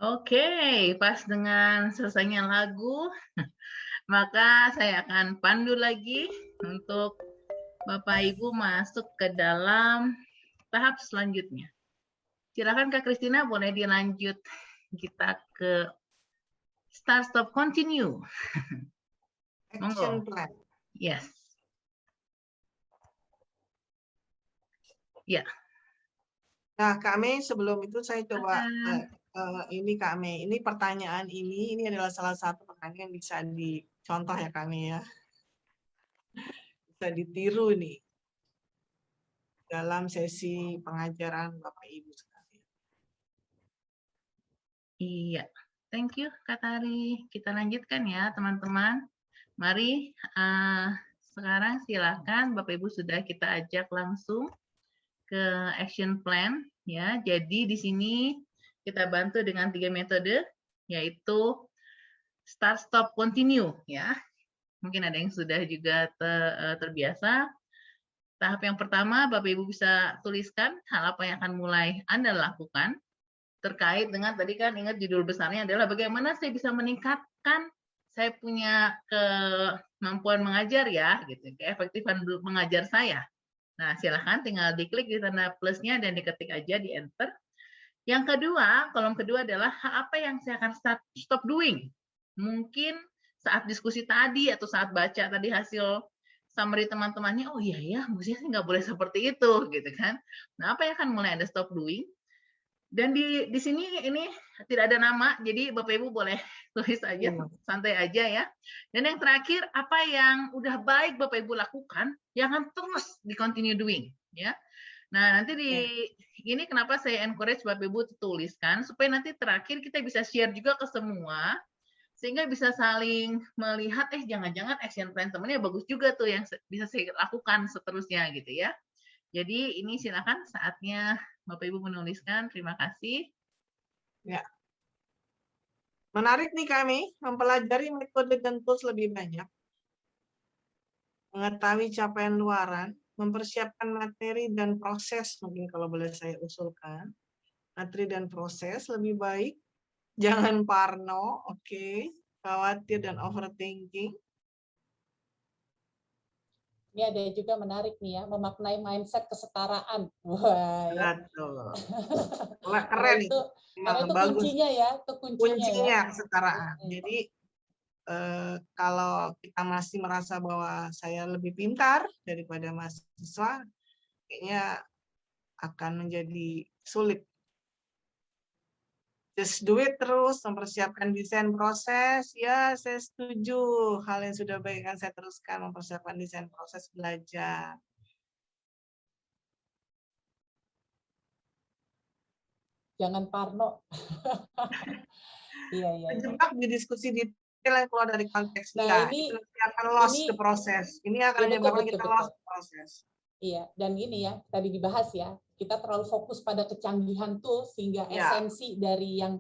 Oke, pas dengan selesainya lagu, maka saya akan pandu lagi untuk Bapak Ibu masuk ke dalam tahap selanjutnya. Silakan Kak Kristina, boleh dilanjut kita ke start, stop, continue. Action plan. Yes. Ya. Nah, Kak Mei, sebelum itu saya coba ini Kak Mei, ini pertanyaan ini adalah salah satu pertanyaan yang bisa dicontoh ya Kak Mei ya. Bisa ditiru nih dalam sesi pengajaran Bapak Ibu sekalian. Iya. Thank you Kak Tari. Kita lanjutkan ya teman-teman. Mari sekarang silakan Bapak Ibu sudah kita ajak langsung ke action plan ya. Jadi di sini kita bantu dengan 3 metode yaitu start, stop, continue ya. Mungkin ada yang sudah juga terbiasa. Tahap yang pertama Bapak Ibu bisa tuliskan hal apa yang akan mulai Anda lakukan terkait dengan tadi kan ingat judul besarnya adalah bagaimana saya bisa meningkatkan saya punya kemampuan mengajar ya gitu, keefektifan mengajar saya. Nah, silahkan tinggal diklik di tanda plusnya dan diketik aja di enter. Yang kedua, kolom kedua adalah apa yang saya akan stop doing. Mungkin saat diskusi tadi atau saat baca tadi hasil summary teman-temannya, oh iya ya, mestinya sih nggak boleh seperti itu, gitu kan. Nah, apa yang akan mulai Anda stop doing? Dan di sini ini tidak ada nama, jadi Bapak Ibu boleh tulis aja, santai aja ya. Dan yang terakhir, apa yang udah baik Bapak Ibu lakukan, jangan terus di continue doing, ya. Nah, nanti ini kenapa saya encourage Bapak Ibu tuliskan, supaya nanti terakhir kita bisa share juga ke semua, sehingga bisa saling melihat, jangan-jangan action plan temennya bagus juga tuh yang bisa saya lakukan seterusnya gitu ya. Jadi ini silakan saatnya Bapak Ibu menuliskan. Terima kasih. Ya. Menarik nih kami mempelajari metode dan tools lebih banyak. Mengetahui capaian luaran, mempersiapkan materi dan proses, mungkin kalau boleh saya usulkan. Materi dan proses lebih baik. Jangan parno, oke. Khawatir dan overthinking. Ini ada juga menarik nih ya, memaknai mindset kesetaraan. Wah, ya. Betul. Wah, keren itu. Karena itu bagus. Kuncinya ya, itu kuncinya ya. Kesetaraan. Jadi kalau kita masih merasa bahwa saya lebih pintar daripada mahasiswa, kayaknya akan menjadi sulit. Just do it terus, mempersiapkan desain proses. Ya, saya setuju. Hal yang sudah baik akan saya teruskan, mempersiapkan desain proses belajar. Jangan parno. Iya. Terjebak di diskusi detail yang keluar dari konteks. Nah, ini akan lost the process. Ini akan menyebabkan kita lost the process. Iya, dan gini ya, tadi dibahas ya, kita terlalu fokus pada kecanggihan tuh sehingga esensi dari yang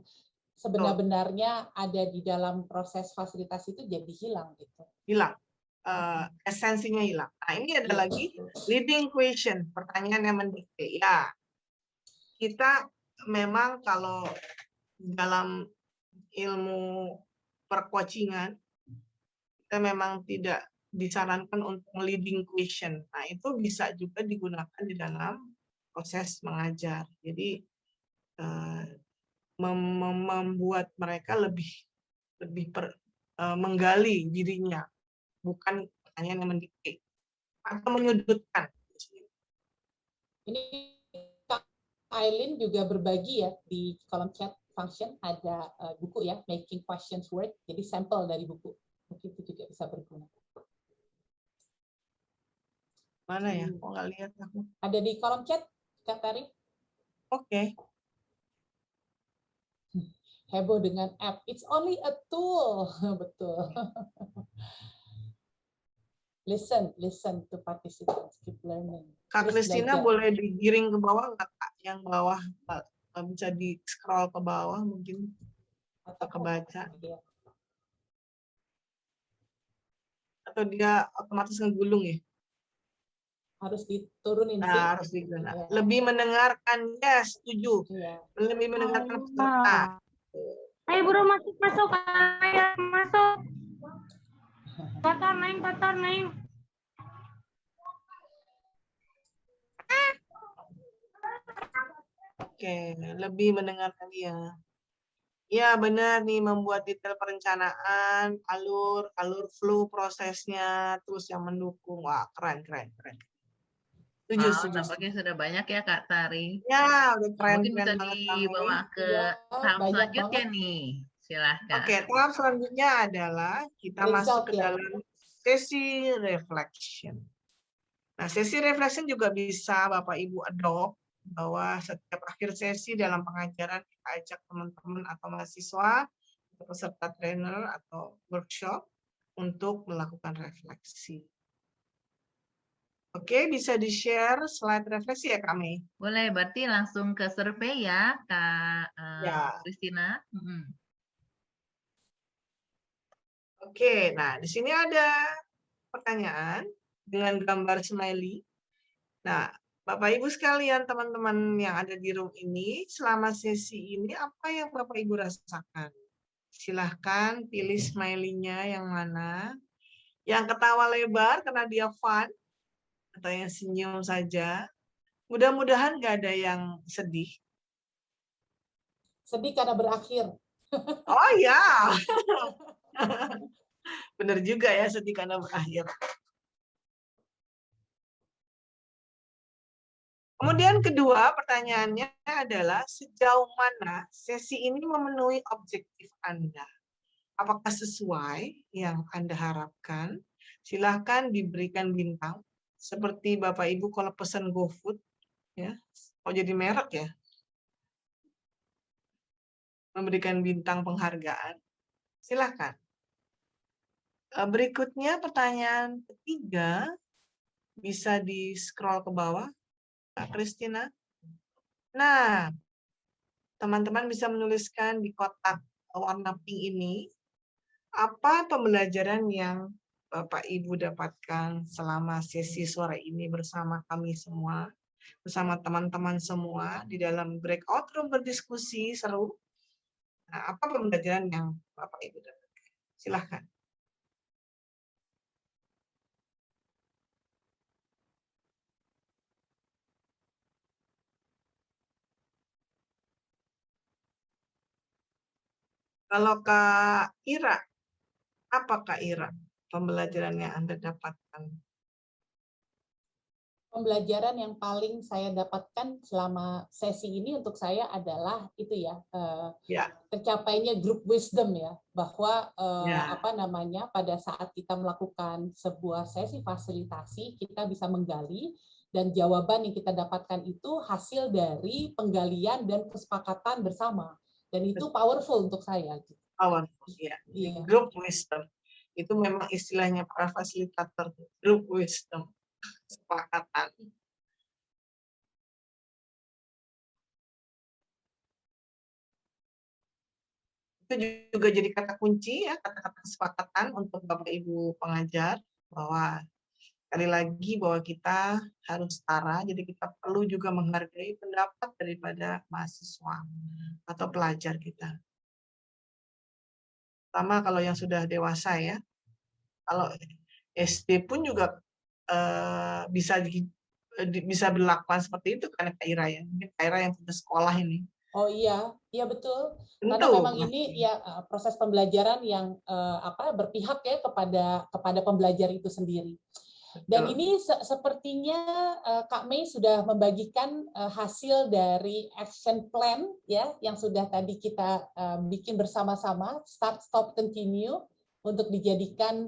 sebenar-benarnya ada di dalam proses fasilitasi itu jadi hilang gitu. Hilang. Esensinya hilang. Nah, ini ada lagi leading question, pertanyaan yang mendikte. Ya, kita memang kalau dalam ilmu percoachingan, kita memang tidak disarankan untuk leading question. Nah, itu bisa juga digunakan di dalam proses mengajar. Jadi membuat mereka lebih menggali dirinya, bukan pertanyaan yang mendikte atau menyudutkan. Ini Aileen juga berbagi ya di kolom chat function ada buku ya, Making Questions Work. Jadi sampel dari buku. Mungkin itu juga bisa berguna. Mana ya? Kok nggak lihat aku? Ada di kolom chat, Kak Tari. Oke. Heboh dengan app. It's only a tool. Betul. Listen to participants. Keep learning. Kak Kristina boleh digiring ke bawah nggak, Kak? Yang bawah bisa di scroll ke bawah mungkin atau kebaca. Atau dia otomatis ngegulung ya? Harus diturunin sih. Harus digunakan. Lebih mendengarkan, ya setuju. Lebih mendengarkan peserta. Ayo buru masuk. Ayo masuk. Kotor Neng. Oke, lebih mendengarkan dia. Ya, benar nih, membuat detail perencanaan, alur flow prosesnya, terus yang mendukung. Wah, keren. Setuju. Nampaknya sudah banyak ya Kak Tari. Ya, udah keren Mungkin bisa banget dibawa ke tahap selanjutnya nih. Silahkan. Oke, tahap selanjutnya adalah kita masuk ke dalam sesi reflection. Nah, sesi reflection juga bisa Bapak Ibu adopt, bahwa setiap akhir sesi dalam pengajaran kita ajak teman-teman atau mahasiswa atau peserta trainer atau workshop untuk melakukan refleksi. Oke, bisa di-share slide refleksi ya kami? Boleh, berarti langsung ke survei ya Kak Christina. Oke, nah di sini ada pertanyaan dengan gambar smiley. Nah, Bapak Ibu sekalian, teman-teman yang ada di room ini, selama sesi ini apa yang Bapak Ibu rasakan? Silahkan pilih smiley-nya yang mana. Yang ketawa lebar karena dia fun, atau yang senyum saja. Mudah-mudahan nggak ada yang sedih. Sedih karena berakhir. Oh ya, benar juga ya, sedih karena berakhir. Kemudian kedua pertanyaannya adalah sejauh mana sesi ini memenuhi objektif Anda? Apakah sesuai yang Anda harapkan? Silahkan diberikan bintang. Seperti Bapak Ibu kalau pesan GoFood, ya, mau jadi merek ya, memberikan bintang penghargaan. Silahkan. Berikutnya pertanyaan ketiga, bisa di-scroll ke bawah, Kak Christina. Nah, teman-teman bisa menuliskan di kotak warna pink ini, apa pembelajaran yang Bapak Ibu dapatkan selama sesi sore ini bersama kami semua, bersama teman-teman semua di dalam breakout room berdiskusi seru. Nah, apa pembelajaran yang Bapak Ibu dapatkan? Silahkan. Kalau Kak Ira, apa Kak Ira pembelajaran yang Anda dapatkan? Pembelajaran yang paling saya dapatkan selama sesi ini untuk saya adalah itu ya, tercapainya group wisdom ya, bahwa apa namanya, pada saat kita melakukan sebuah sesi fasilitasi kita bisa menggali, dan jawaban yang kita dapatkan itu hasil dari penggalian dan kesepakatan bersama, dan itu powerful untuk saya. Powerful ya. Group wisdom itu memang istilahnya para fasilitator, group wisdom, kesepakatan. Itu juga jadi kata kunci ya, kata-kata kesepakatan untuk Bapak Ibu pengajar, bahwa sekali lagi bahwa kita harus setara, jadi kita perlu juga menghargai pendapat daripada mahasiswa atau pelajar kita. Sama kalau yang sudah dewasa ya, kalau SD pun juga bisa berlakuan seperti itu kan Kak Ira ya, mungkin Kak Ira yang sudah sekolah ini. Oh iya, iya betul. Karena memang ini ya proses pembelajaran yang berpihak ya kepada pembelajar itu sendiri. Dan ini sepertinya Kak Mei sudah membagikan hasil dari action plan ya, yang sudah tadi kita bikin bersama-sama, start, stop, continue, untuk dijadikan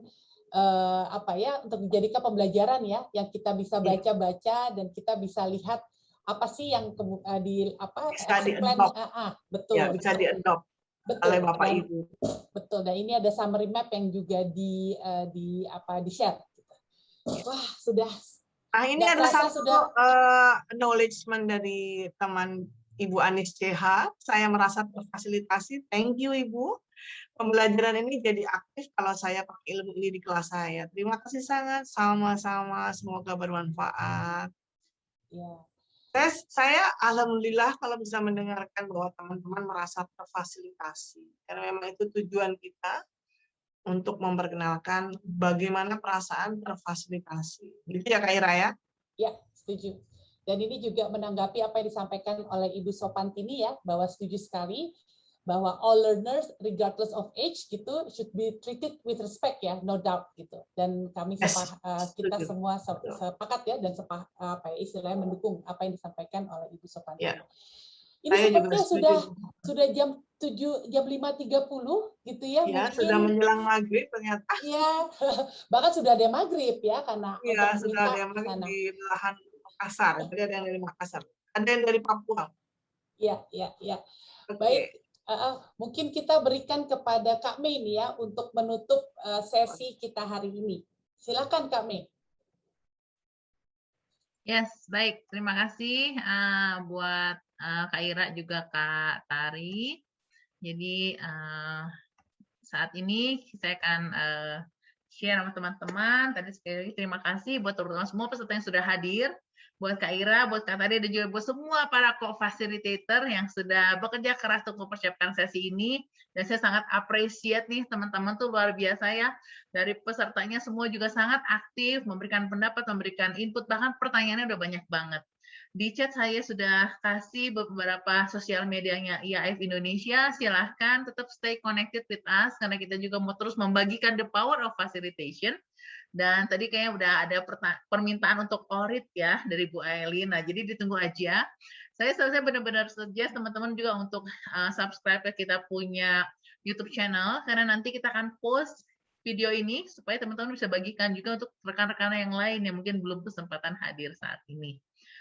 untuk dijadikan pembelajaran ya, yang kita bisa baca-baca dan kita bisa lihat apa sih yang di bisa betul ya, bisa di-adopt oleh Bapak Ibu. Betul. Dan ini ada summary map yang juga di-share. Wah, sudah. Nah, ini ada satu acknowledgement dari teman Ibu Anis CH. Saya merasa terfasilitasi. Thank you, Ibu. Pembelajaran ini jadi aktif kalau saya pakai ilmu ini di kelas saya. Terima kasih sangat. Sama-sama. Semoga bermanfaat. Ya. Saya alhamdulillah kalau bisa mendengarkan bahwa teman-teman merasa terfasilitasi. Karena memang itu tujuan kita untuk memperkenalkan bagaimana perasaan terfasilitasi. Gitu ya Kak Ira ya? Ya, setuju. Dan ini juga menanggapi apa yang disampaikan oleh Ibu Sopantini ya, bahwa setuju sekali bahwa all learners regardless of age gitu should be treated with respect ya, no doubt gitu. Dan kami kita semua sepakat ya dan istilahnya mendukung apa yang disampaikan oleh Ibu Sopantini. Ya. Ini sepertinya sudah jam 5:30 gitu ya. Ya, mungkin, sudah menjelang maghrib ternyata. Ya, bahkan sudah ada maghrib ya karena ya, sudah ada yang maghrib di belahan Makassar. Tadi ada yang dari Makassar. Ada yang dari Papua. Ya. Okay. Baik. Mungkin kita berikan kepada Kak Mei nih ya untuk menutup sesi kita hari ini. Silakan Kak Mei. Yes, baik. Terima kasih buat Kak Ira juga Kak Tari. Jadi saat ini saya akan share sama teman-teman. Tadi sekali lagi terima kasih buat teman-teman semua peserta yang sudah hadir. Buat Kak Ira, buat Kak Tari, dan juga buat semua para co-facilitator yang sudah bekerja keras untuk mempersiapkan sesi ini. Dan saya sangat appreciate nih teman-teman tuh luar biasa ya. Dari pesertanya semua juga sangat aktif, memberikan pendapat, memberikan input, bahkan pertanyaannya udah banyak banget. Di chat saya sudah kasih beberapa sosial medianya IAF Indonesia. Silahkan tetap stay connected with us, karena kita juga mau terus membagikan the power of facilitation. Dan tadi kayaknya udah ada permintaan untuk orit ya dari Bu Aelin. Nah, jadi ditunggu aja. Saya benar-benar suggest teman-teman juga untuk subscribe ke kita punya YouTube channel, karena nanti kita akan post video ini supaya teman-teman bisa bagikan juga untuk rekan-rekan yang lain yang mungkin belum kesempatan hadir saat ini.